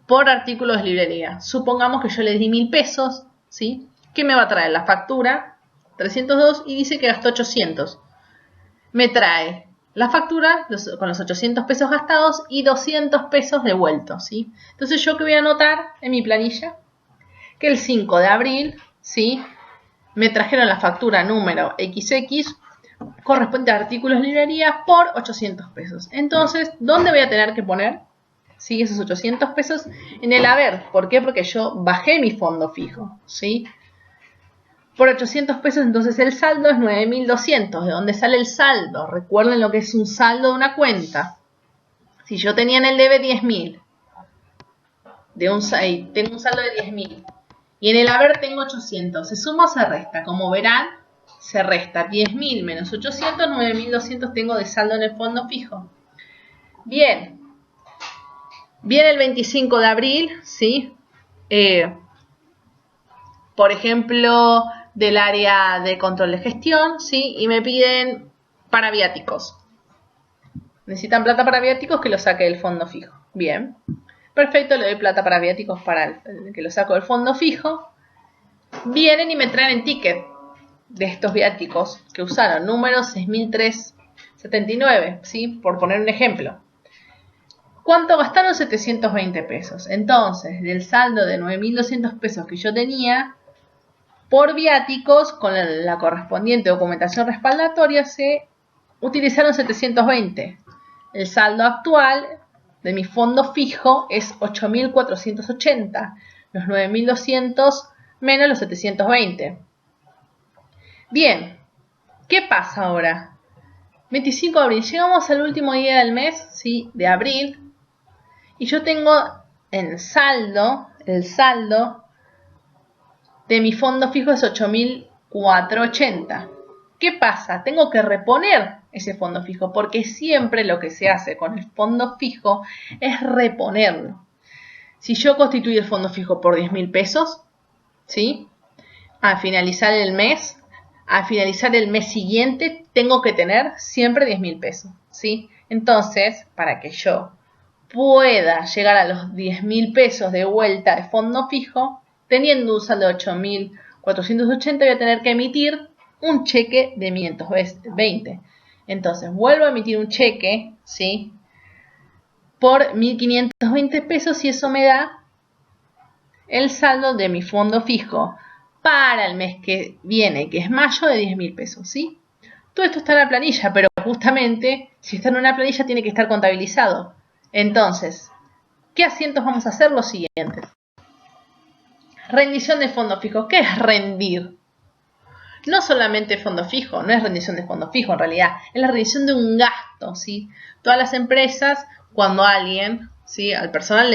por artículos de librería. Supongamos que yo le di 1.000 pesos, ¿sí? ¿Qué me va a traer? La factura 302 y dice que gastó 800. Me trae la factura con los 800 pesos gastados y 200 pesos devueltos, ¿sí? Entonces, ¿yo qué voy a anotar en mi planilla? Que el 5 de abril, ¿sí? Me trajeron la factura número XX corresponde a artículos de librería por 800 pesos. Entonces, ¿dónde voy a tener que poner? ¿Sí? Esos 800 pesos en el haber. ¿Por qué? Porque yo bajé mi fondo fijo, ¿sí? Por 800 pesos, entonces el saldo es 9.200. ¿De dónde sale el saldo? Recuerden lo que es un saldo de una cuenta. Si yo tenía en el debe 10.000, tengo un saldo de 10.000 y en el haber tengo 800. ¿Se suma o se resta? Como verán, se resta 10.000 menos 800, 9.200 tengo de saldo en el fondo fijo. Bien. Viene el 25 de abril, ¿sí? Por ejemplo, del área de control de gestión, ¿sí? Y me piden para viáticos. Necesitan plata para viáticos, que lo saque del fondo fijo. Bien. Perfecto, le doy plata para viáticos para que lo saco del fondo fijo. Vienen y me traen el ticket de estos viáticos que usaron. Número 6.379, ¿sí? Por poner un ejemplo. ¿Cuánto gastaron? 720 pesos. Entonces, del saldo de 9.200 pesos que yo tenía, Por viáticos, con la correspondiente documentación respaldatoria, se utilizaron 720. El saldo actual de mi fondo fijo es 8.480, los 9.200 menos los 720. Bien, ¿qué pasa ahora? 25 de abril, llegamos al último día del mes, ¿sí? De abril, y yo tengo en saldo, el saldo de mi fondo fijo es 8.480. ¿Qué pasa? Tengo que reponer ese fondo fijo, porque siempre lo que se hace con el fondo fijo es reponerlo. Si yo constituyo el fondo fijo por 10.000 pesos, ¿sí? Al finalizar el mes siguiente, tengo que tener siempre 10.000 pesos, ¿sí? Entonces, para que yo pueda llegar a los 10.000 pesos de vuelta de fondo fijo, teniendo un saldo de 8.480, voy a tener que emitir un cheque de 520. Entonces, vuelvo a emitir un cheque, ¿sí? Por 1.520 pesos y eso me da el saldo de mi fondo fijo para el mes que viene, que es mayo, de 10.000 pesos, ¿sí? Todo esto está en la planilla, pero justamente, si está en una planilla, tiene que estar contabilizado. Entonces, ¿qué asientos vamos a hacer? Los siguientes. Rendición de fondo fijo. ¿Qué es rendir? No solamente fondo fijo, no es rendición de fondo fijo en realidad, es la rendición de un gasto, ¿sí? Todas las empresas, cuando alguien, ¿sí? Al personal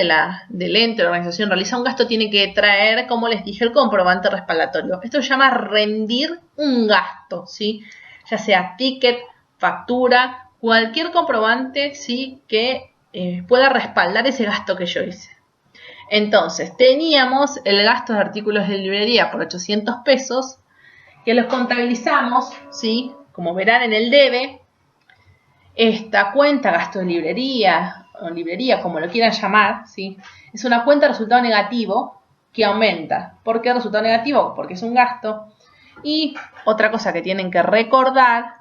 del ente o la organización realiza un gasto, tiene que traer, como les dije, el comprobante respaldatorio. Esto se llama rendir un gasto, ¿sí? Ya sea ticket, factura, cualquier comprobante, ¿sí? Que pueda respaldar ese gasto que yo hice. Entonces, teníamos el gasto de artículos de librería por 800 pesos, que los contabilizamos, ¿sí? Como verán en el debe, esta cuenta gasto de librería, o librería, como lo quieran llamar, ¿sí? Es una cuenta de resultado negativo que aumenta. ¿Por qué resultado negativo? Porque es un gasto. Y otra cosa que tienen que recordar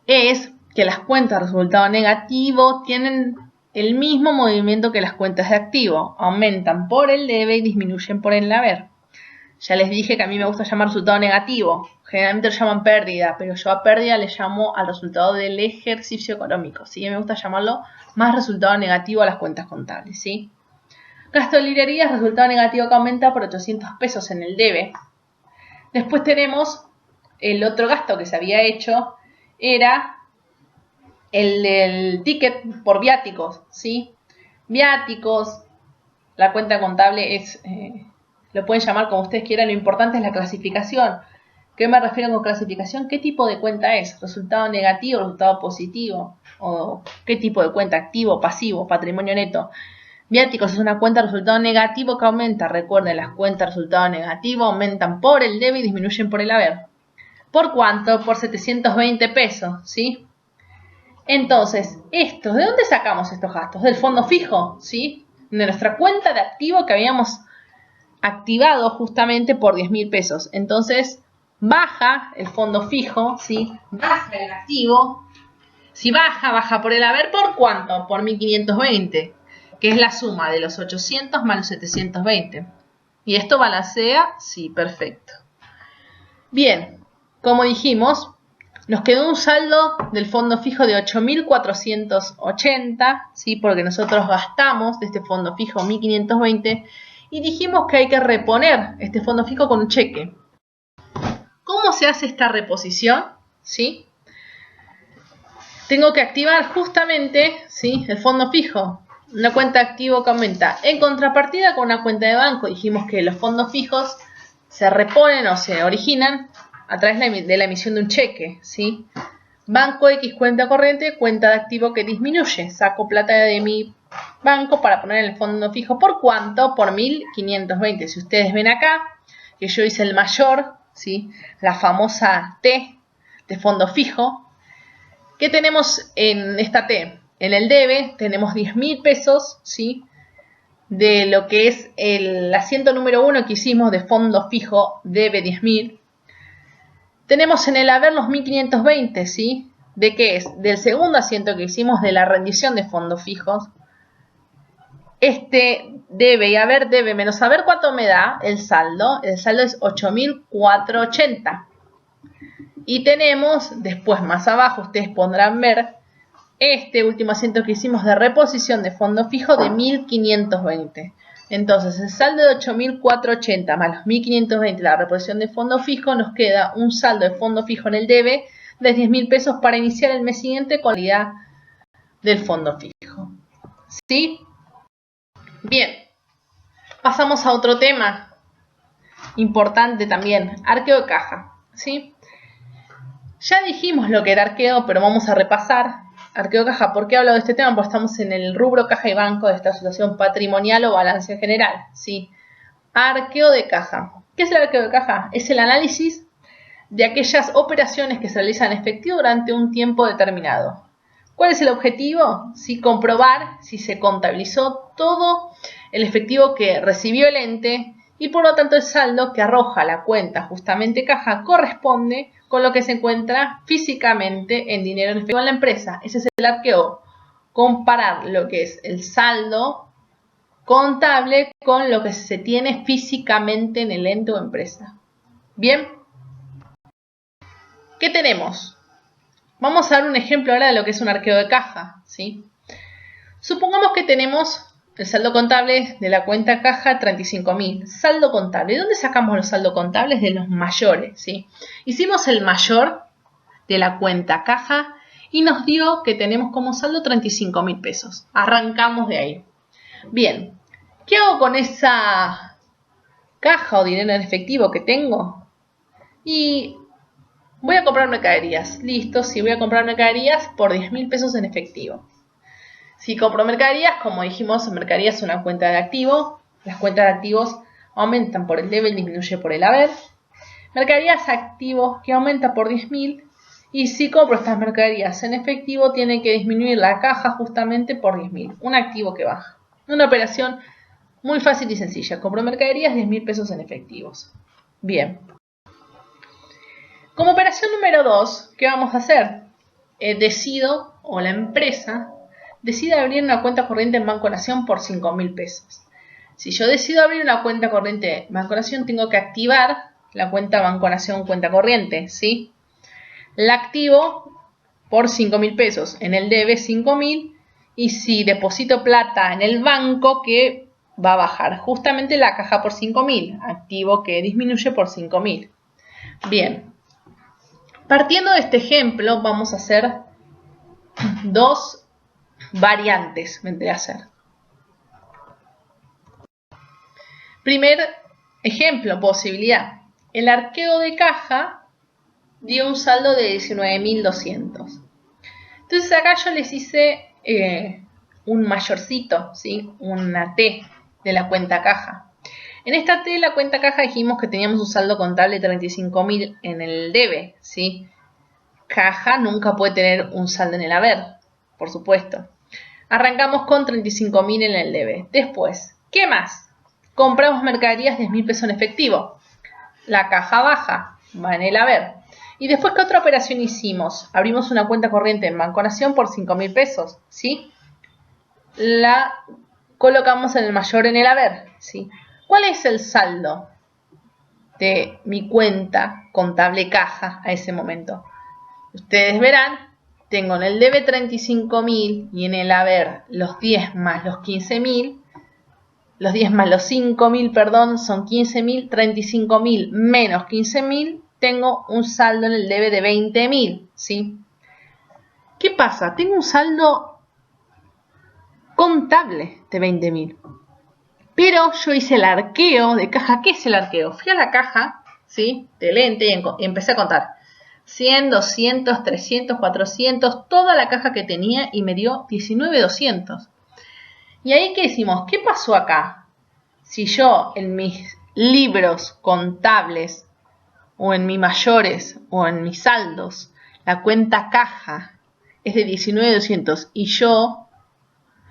es que las cuentas de resultado negativo tienen el mismo movimiento que las cuentas de activo. Aumentan por el debe y disminuyen por el haber. Ya les dije que a mí me gusta llamar resultado negativo. Generalmente lo llaman pérdida, pero yo a pérdida le llamo al resultado del ejercicio económico. ¿Sí? Me gusta llamarlo más resultado negativo a las cuentas contables, ¿sí? Gasto de librería es resultado negativo que aumenta por 800 pesos en el debe. Después tenemos el otro gasto que se había hecho, era el del ticket por viáticos, ¿sí? Viáticos, la cuenta contable es... lo pueden llamar como ustedes quieran, lo importante es la clasificación. ¿Qué me refiero con clasificación? ¿Qué tipo de cuenta es? ¿Resultado negativo, resultado positivo? ¿O qué tipo de cuenta? ¿Activo, pasivo, patrimonio neto? Viáticos es una cuenta de resultado negativo que aumenta. Recuerden, las cuentas de resultado negativo aumentan por el debe y disminuyen por el haber. ¿Por cuánto? Por 720 pesos, ¿sí? Entonces, ¿de dónde sacamos estos gastos? Del fondo fijo, ¿sí? De nuestra cuenta de activo que habíamos activado justamente por 10.000 pesos. Entonces, baja el fondo fijo, ¿sí? Baja el activo. Si baja por el haber, ¿por cuánto? Por 1.520, que es la suma de los 800 más los 720. ¿Y esto balancea? Sí, perfecto. Bien, como dijimos, nos quedó un saldo del fondo fijo de 8.480, ¿sí? Porque nosotros gastamos de este fondo fijo 1.520 y dijimos que hay que reponer este fondo fijo con un cheque. ¿Cómo se hace esta reposición? ¿Sí? Tengo que activar justamente, ¿sí? El fondo fijo, una cuenta de activo que aumenta. En contrapartida con una cuenta de banco, dijimos que los fondos fijos se reponen o se originan a través de la emisión de un cheque, ¿sí? Banco X, cuenta corriente, cuenta de activo que disminuye. Saco plata de mi banco para poner en el fondo fijo. ¿Por cuánto? Por 1.520. Si ustedes ven acá, que yo hice el mayor, ¿sí? La famosa T de fondo fijo. ¿Qué tenemos en esta T? En el debe tenemos 10.000 pesos, ¿sí? De lo que es el asiento número 1 que hicimos de fondo fijo, debe 10.000. Tenemos en el haber los 1.520, ¿sí? ¿De qué es? Del segundo asiento que hicimos de la rendición de fondos fijos. este debe y haber debe menos saber cuánto me da el saldo. El saldo es 8.480. Y tenemos, después más abajo, ustedes podrán ver, este último asiento que hicimos de reposición de fondo fijo de 1.520. Entonces, el saldo de 8.480 más los 1.520, la reposición de fondo fijo, nos queda un saldo de fondo fijo en el debe de 10.000 pesos para iniciar el mes siguiente con la calidad del fondo fijo. ¿Sí? Bien, pasamos a otro tema importante también, arqueo de caja. ¿Sí? Ya dijimos lo que era arqueo, pero vamos a repasar. Arqueo de caja, ¿por qué hablo de este tema? Porque estamos en el rubro caja y banco de esta situación patrimonial o balance general. ¿Sí? Arqueo de caja. ¿Qué es el arqueo de caja? Es el análisis de aquellas operaciones que se realizan en efectivo durante un tiempo determinado. ¿Cuál es el objetivo? Sí, comprobar si se contabilizó todo el efectivo que recibió el ente y por lo tanto el saldo que arroja la cuenta justamente caja corresponde con lo que se encuentra físicamente en dinero en efectivo en la empresa. Ese es el arqueo. Comparar lo que es el saldo contable con lo que se tiene físicamente en el ente o empresa. Bien. ¿Qué tenemos? Vamos a dar un ejemplo ahora de lo que es un arqueo de caja, ¿sí? Supongamos que tenemos el saldo contable de la cuenta caja 35.000. Saldo contable. ¿De dónde sacamos los saldos contables? De los mayores, ¿sí? Hicimos el mayor de la cuenta caja y nos dio que tenemos como saldo 35.000 pesos. Arrancamos de ahí. Bien, ¿qué hago con esa caja o dinero en efectivo que tengo? Y voy a comprar mercaderías. Listo, si voy a comprar mercaderías por 10.000 pesos en efectivo. Si compro mercaderías, como dijimos, mercaderías es una cuenta de activo. Las cuentas de activos aumentan por el debe y disminuye por el haber. Mercaderías activos que aumenta por 10.000. Y si compro estas mercaderías en efectivo, tiene que disminuir la caja justamente por 10.000. Un activo que baja. Una operación muy fácil y sencilla. Compro mercaderías, 10.000 pesos en efectivos. Bien. Como operación número 2, ¿qué vamos a hacer? Decido, o la empresa, decide abrir una cuenta corriente en Banco Nación por 5.000 pesos. Si yo decido abrir una cuenta corriente en Banco Nación, tengo que activar la cuenta Banco Nación cuenta corriente, ¿sí? La activo por 5.000 pesos. En el debe 5.000 y si deposito plata en el banco, que va a bajar justamente la caja por 5.000. Activo que disminuye por 5.000. Bien. Partiendo de este ejemplo, vamos a hacer dos variantes, vendría a ser. Primer ejemplo, posibilidad. El arqueo de caja dio un saldo de 19.200. Entonces acá yo les hice un mayorcito, ¿sí? Una T de la cuenta caja. En esta T de la cuenta caja dijimos que teníamos un saldo contable de 35.000 en el debe, ¿sí? Caja nunca puede tener un saldo en el haber, por supuesto. Arrancamos con 35.000 en el debe. Después, ¿qué más? Compramos mercaderías 10.000 pesos en efectivo. La caja baja, va en el haber. Y después, ¿qué otra operación hicimos? Abrimos una cuenta corriente en Banco Nación por 5.000 pesos, ¿sí? La colocamos en el mayor en el haber, ¿sí? ¿Cuál es el saldo de mi cuenta contable caja a ese momento? Ustedes verán, tengo en el debe 35.000 y en el haber los 10 más los 15.000. Los 10 más los 5.000, perdón, son 15.000. 35.000 menos 15.000, tengo un saldo en el debe de 20.000, ¿sí? ¿Qué pasa? Tengo un saldo contable de 20.000. Pero yo hice el arqueo de caja. ¿Qué es el arqueo? Fui a la caja, ¿sí? Del ente y empecé a contar. 100, 200, 300, 400, toda la caja que tenía y me dio 19.200. ¿Y ahí qué hicimos? ¿Qué pasó acá? Si yo en mis libros contables o en mis mayores o en mis saldos la cuenta caja es de 19.200 y yo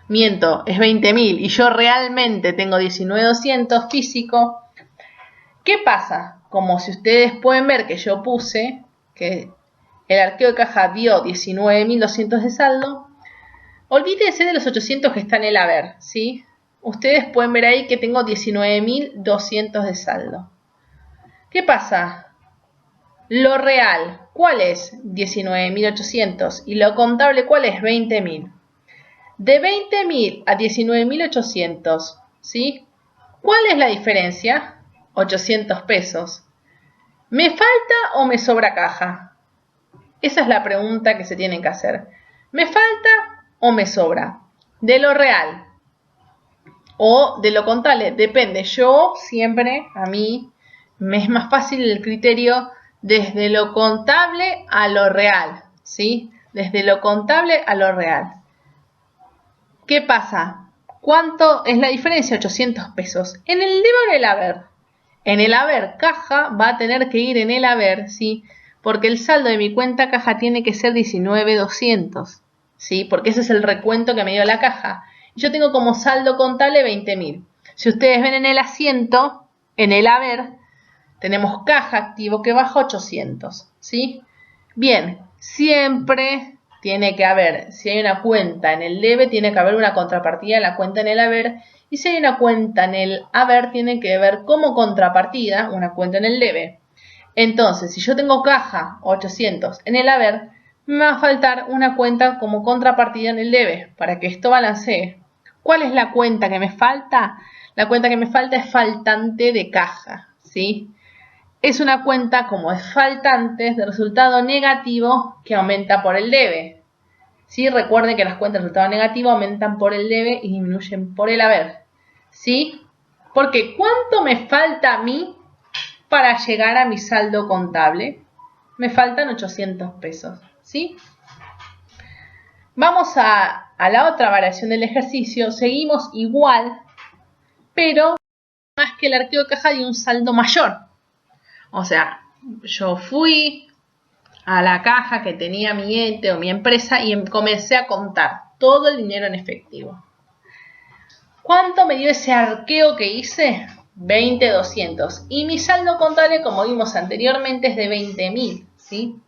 miento, es 20.000 y yo realmente tengo 19.200 físico, ¿qué pasa? Como si ustedes pueden ver que yo puse que el arqueo de caja dio 19.200 de saldo, olvídense de los 800 que están en el haber, ¿sí? ustedes pueden ver ahí que tengo 19.200 de saldo. ¿Qué pasa? Lo real, ¿cuál es? 19.800. Y lo contable, ¿cuál es? 20.000. De 20.000 a 19.800, ¿sí? ¿Cuál es la diferencia? 800 pesos. ¿Me falta o me sobra caja? Esa es la pregunta que se tienen que hacer. ¿Me falta o me sobra? De lo real o de lo contable, depende. Yo siempre, a mí, me es más fácil el criterio desde lo contable a lo real, ¿sí? Desde lo contable a lo real. ¿Qué pasa? ¿Cuánto es la diferencia? 800 pesos. ¿En el debe o en el haber? En el haber, caja va a tener que ir en el haber, ¿sí? Porque el saldo de mi cuenta caja tiene que ser 19.200, ¿sí? Porque ese es el recuento que me dio la caja. Yo tengo como saldo contable 20.000. Si ustedes ven en el asiento, en el haber, tenemos caja activo que baja 800, ¿sí? Bien, siempre tiene que haber, si hay una cuenta en el debe, tiene que haber una contrapartida de la cuenta en el haber. Y si hay una cuenta en el haber, tiene que haber como contrapartida una cuenta en el debe. Entonces, si yo tengo caja 800 en el haber, me va a faltar una cuenta como contrapartida en el debe para que esto balancee. ¿Cuál es la cuenta que me falta? La cuenta que me falta es faltante de caja, ¿sí? Es una cuenta como es faltante de resultado negativo que aumenta por el debe. ¿Sí? Recuerden que las cuentas de resultado negativo aumentan por el debe y disminuyen por el haber. ¿Sí? Porque ¿cuánto me falta a mí para llegar a mi saldo contable? Me faltan 800 pesos. ¿Sí? Vamos a la otra variación del ejercicio. Seguimos igual, pero más que el arqueo de caja de un saldo mayor. O sea, yo fui a la caja que tenía mi ente o mi empresa y comencé a contar todo el dinero en efectivo. ¿Cuánto me dio ese arqueo que hice? 20.200. Y mi saldo contable, como vimos anteriormente, es de 20.000, ¿sí?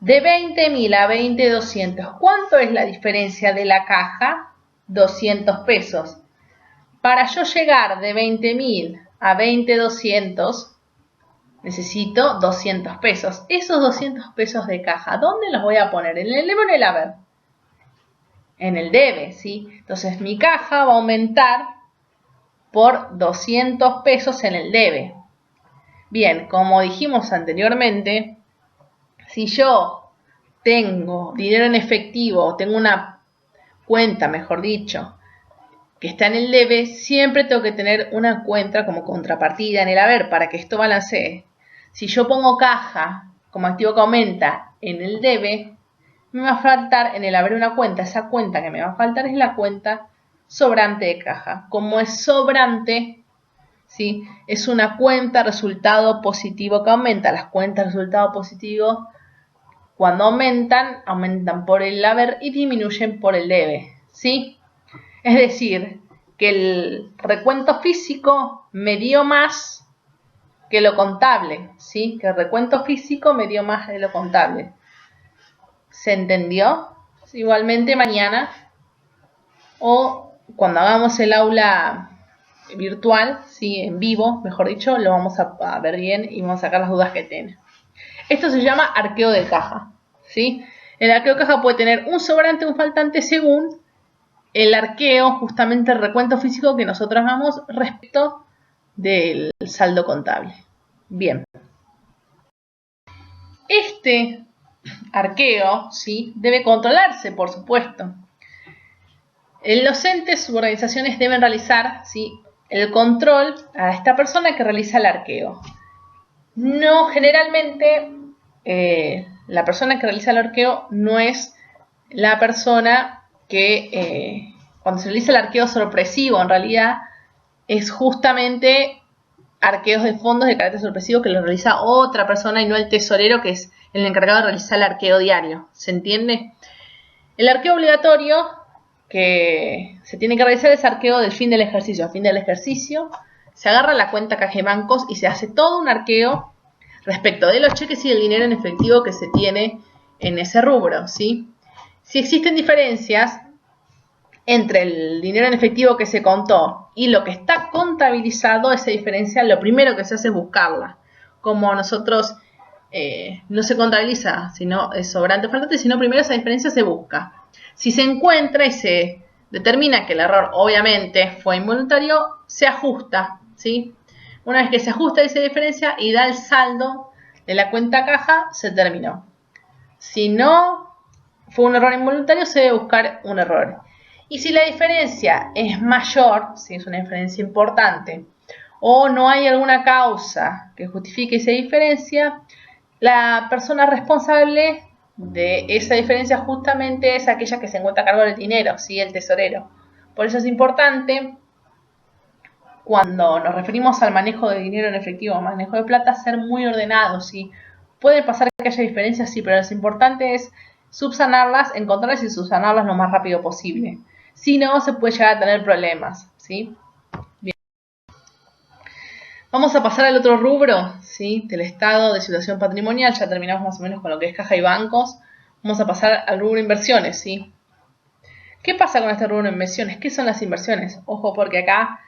De 20.000 a 20.200. ¿Cuánto es la diferencia de la caja? 200 pesos. Para yo llegar de 20.000 a 20.200, necesito 200 pesos. Esos 200 pesos de caja, ¿dónde los voy a poner? ¿En el debe o en el haber? En el debe, ¿sí? Entonces mi caja va a aumentar por 200 pesos en el debe. Bien, como dijimos anteriormente, si yo tengo dinero en efectivo, tengo una cuenta, mejor dicho, que está en el debe, siempre tengo que tener una cuenta como contrapartida en el haber para que esto balancee. Si yo pongo caja como activo que aumenta en el debe, me va a faltar en el haber una cuenta. Esa cuenta que me va a faltar es la cuenta sobrante de caja. Como es sobrante, ¿sí? Es una cuenta resultado positivo que aumenta. Las cuentas resultado positivo, cuando aumentan, aumentan por el haber y disminuyen por el debe, ¿sí? Es decir, que el recuento físico me dio más que lo contable, ¿sí? Que el recuento físico me dio más de lo contable. ¿Se entendió? Igualmente mañana o cuando hagamos el aula virtual, ¿sí? En vivo, mejor dicho, lo vamos a ver bien y vamos a sacar las dudas que tienen. Esto se llama arqueo de caja, ¿sí? El arqueo de caja puede tener un sobrante o un faltante según el arqueo, justamente el recuento físico que nosotros hagamos respecto del saldo contable. Bien. Este arqueo, ¿sí? Debe controlarse, por supuesto. Los entes, sus organizaciones deben realizar, ¿sí? El control a esta persona que realiza el arqueo. No, generalmente, la persona que realiza el arqueo no es la persona que, cuando se realiza el arqueo sorpresivo, en realidad, es justamente arqueos de fondos de carácter sorpresivo que lo realiza otra persona y no el tesorero, que es el encargado de realizar el arqueo diario. ¿Se entiende? El arqueo obligatorio que se tiene que realizar es arqueo del fin del ejercicio. Al fin del ejercicio se agarra la cuenta caja de bancos y se hace todo un arqueo respecto de los cheques y del dinero en efectivo que se tiene en ese rubro, ¿sí? Si existen diferencias entre el dinero en efectivo que se contó y lo que está contabilizado, esa diferencia, lo primero que se hace es buscarla. Como nosotros no se contabiliza, sino es sobrante o faltante, sino primero esa diferencia se busca. Si se encuentra y se determina que el error obviamente fue involuntario, se ajusta, ¿sí? Una vez que se ajusta esa diferencia y da el saldo de la cuenta caja, se terminó. Si no fue un error involuntario, se debe buscar un error. Y si la diferencia es mayor, si es una diferencia importante, o no hay alguna causa que justifique esa diferencia, la persona responsable de esa diferencia justamente es aquella que se encuentra a cargo del dinero, ¿sí? El tesorero. Por eso es importante, cuando nos referimos al manejo de dinero en efectivo, manejo de plata, ser muy ordenados, ¿sí? Puede pasar que haya diferencias, sí, pero lo importante es subsanarlas, encontrarlas y subsanarlas lo más rápido posible. Si no, se puede llegar a tener problemas, ¿sí? Bien. Vamos a pasar al otro rubro, ¿sí? Del estado de situación patrimonial. Ya terminamos más o menos con lo que es caja y bancos. Vamos a pasar al rubro inversiones, ¿sí? ¿Qué pasa con este rubro de inversiones? ¿Qué son las inversiones? Ojo, porque acá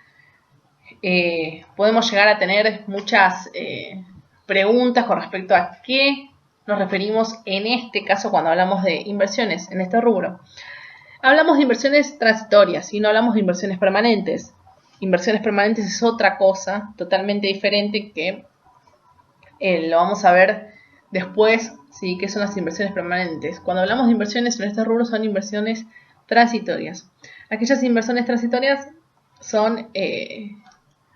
podemos llegar a tener muchas preguntas con respecto a qué nos referimos en este caso cuando hablamos de inversiones en este rubro. Hablamos de inversiones transitorias y no hablamos de inversiones permanentes. Inversiones permanentes es otra cosa totalmente diferente que lo vamos a ver después, ¿sí? ¿Qué son las inversiones permanentes? Cuando hablamos de inversiones en este rubro son inversiones transitorias. Aquellas inversiones transitorias son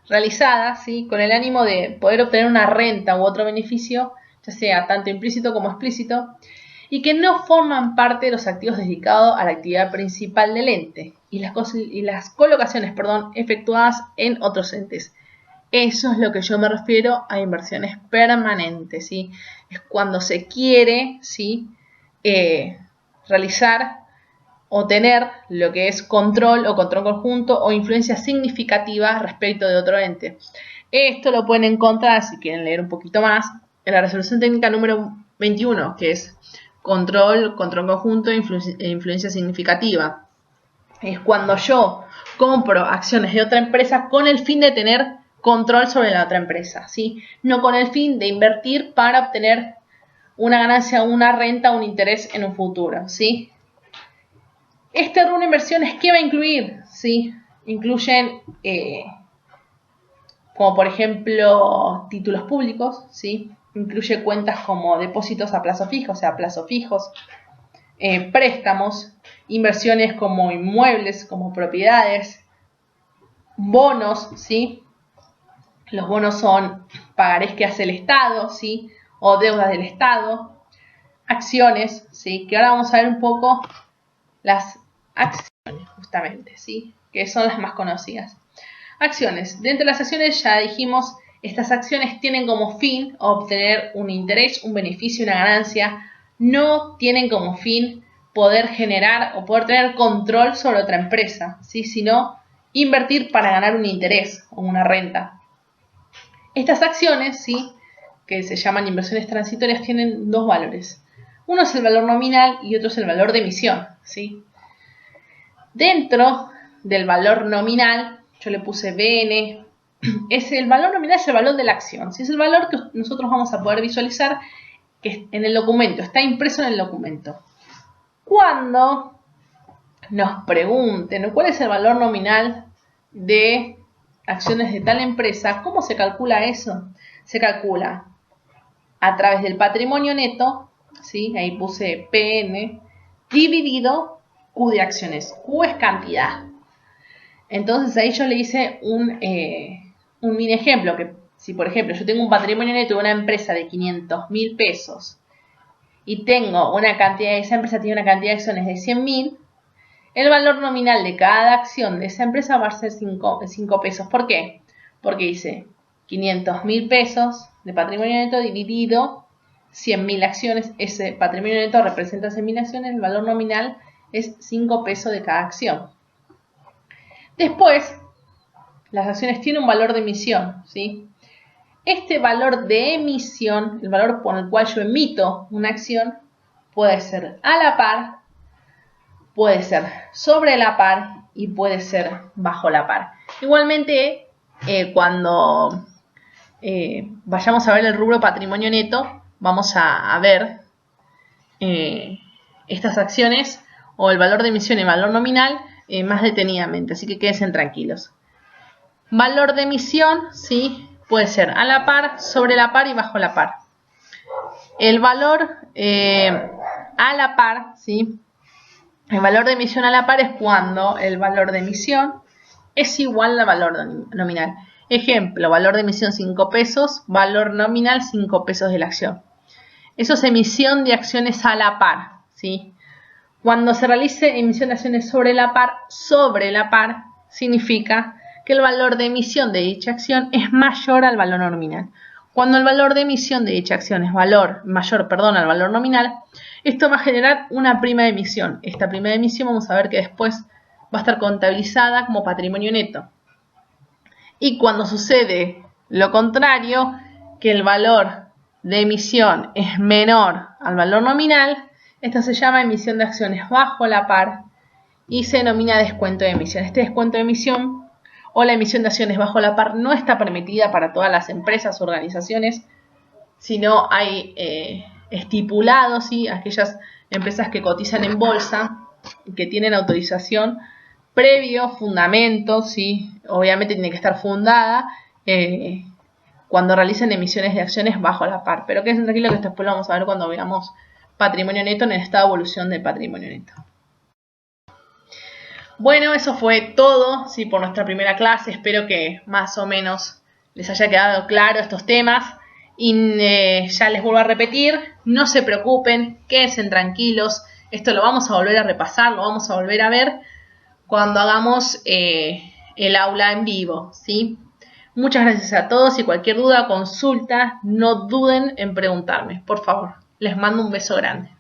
realizadas, ¿sí? Con el ánimo de poder obtener una renta u otro beneficio, ya sea tanto implícito como explícito, y que no forman parte de los activos dedicados a la actividad principal del ente y las colocaciones, efectuadas en otros entes. Eso es lo que yo me refiero a inversiones permanentes, ¿sí? Es cuando se quiere, ¿sí? Realizar o tener lo que es control o control conjunto o influencia significativa respecto de otro ente. Esto lo pueden encontrar, si quieren leer un poquito más, en la resolución técnica número 21, que es control conjunto e influencia significativa. Es cuando yo compro acciones de otra empresa con el fin de tener control sobre la otra empresa, ¿sí? No con el fin de invertir para obtener una ganancia, una renta, un interés en un futuro, ¿sí? Este rubro de inversiones, ¿qué va a incluir? ¿Sí? Incluyen, como por ejemplo, títulos públicos, ¿sí? Incluye cuentas como depósitos a plazo fijo, o sea, plazos fijos, préstamos, inversiones como inmuebles, como propiedades, bonos, ¿sí? Los bonos son pagarés que hace el Estado, ¿sí? O deudas del Estado, acciones, ¿sí? Que ahora vamos a ver un poco las acciones, justamente, ¿sí? Que son las más conocidas. Acciones. Dentro de las acciones ya dijimos, estas acciones tienen como fin obtener un interés, un beneficio, una ganancia. No tienen como fin poder generar o poder tener control sobre otra empresa, ¿sí? Sino invertir para ganar un interés o una renta. Estas acciones, ¿sí? Que se llaman inversiones transitorias, tienen dos valores. Uno es el valor nominal y otro es el valor de emisión, ¿sí? Dentro del valor nominal, yo le puse BN, el valor nominal es el valor de la acción, ¿sí? Es el valor que nosotros vamos a poder visualizar que en el documento, está impreso en el documento. Cuando nos pregunten cuál es el valor nominal de acciones de tal empresa, ¿cómo se calcula eso? Se calcula a través del patrimonio neto, ¿sí? Ahí puse PN, dividido Q de acciones. Q es cantidad. Entonces ahí yo le hice un mini ejemplo, que si por ejemplo yo tengo un patrimonio neto de una empresa de 500.000 pesos y tengo una cantidad, esa empresa tiene una cantidad de acciones de 100.000, el valor nominal de cada acción de esa empresa va a ser 5 pesos. ¿Por qué? Porque dice 500.000 pesos de patrimonio neto dividido 100.000 acciones. Ese patrimonio neto representa 100.000 acciones, el valor nominal es 5 pesos de cada acción. Después, las acciones tienen un valor de emisión, ¿sí? Este valor de emisión, el valor por el cual yo emito una acción, puede ser a la par, puede ser sobre la par y puede ser bajo la par. Igualmente, cuando vayamos a ver el rubro patrimonio neto, vamos a ver estas acciones o el valor de emisión y valor nominal más detenidamente, así que quédense tranquilos. Valor de emisión, ¿sí? Puede ser a la par, sobre la par y bajo la par. El valor a la par, ¿sí? El valor de emisión a la par es cuando el valor de emisión es igual al valor nominal. Ejemplo, valor de emisión 5 pesos, valor nominal 5 pesos de la acción. Eso es emisión de acciones a la par, ¿sí? Cuando se realice emisión de acciones sobre la par, significa que el valor de emisión de dicha acción es mayor al valor nominal. Cuando el valor de emisión de dicha acción es mayor al valor nominal, esto va a generar una prima de emisión. Esta prima de emisión vamos a ver que después va a estar contabilizada como patrimonio neto. Y cuando sucede lo contrario, que el valor de emisión es menor al valor nominal, esto se llama emisión de acciones bajo la par y se denomina descuento de emisión. Este descuento de emisión o la emisión de acciones bajo la par no está permitida para todas las empresas o organizaciones, sino hay estipulados, ¿sí? Aquellas empresas que cotizan en bolsa y que tienen autorización previo, fundamento, ¿sí? Obviamente tiene que estar fundada cuando realicen emisiones de acciones bajo la par. Pero quédense tranquilos que después lo vamos a ver cuando veamos patrimonio neto en el estado de evolución del patrimonio neto. Bueno, eso fue todo, ¿sí? Por nuestra primera clase. Espero que más o menos les haya quedado claro estos temas. Y ya les vuelvo a repetir, no se preocupen, quédense tranquilos. Esto lo vamos a volver a repasar, lo vamos a volver a ver cuando hagamos el aula en vivo, ¿sí? Muchas gracias a todos y cualquier duda o consulta, no duden en preguntarme, por favor. Les mando un beso grande.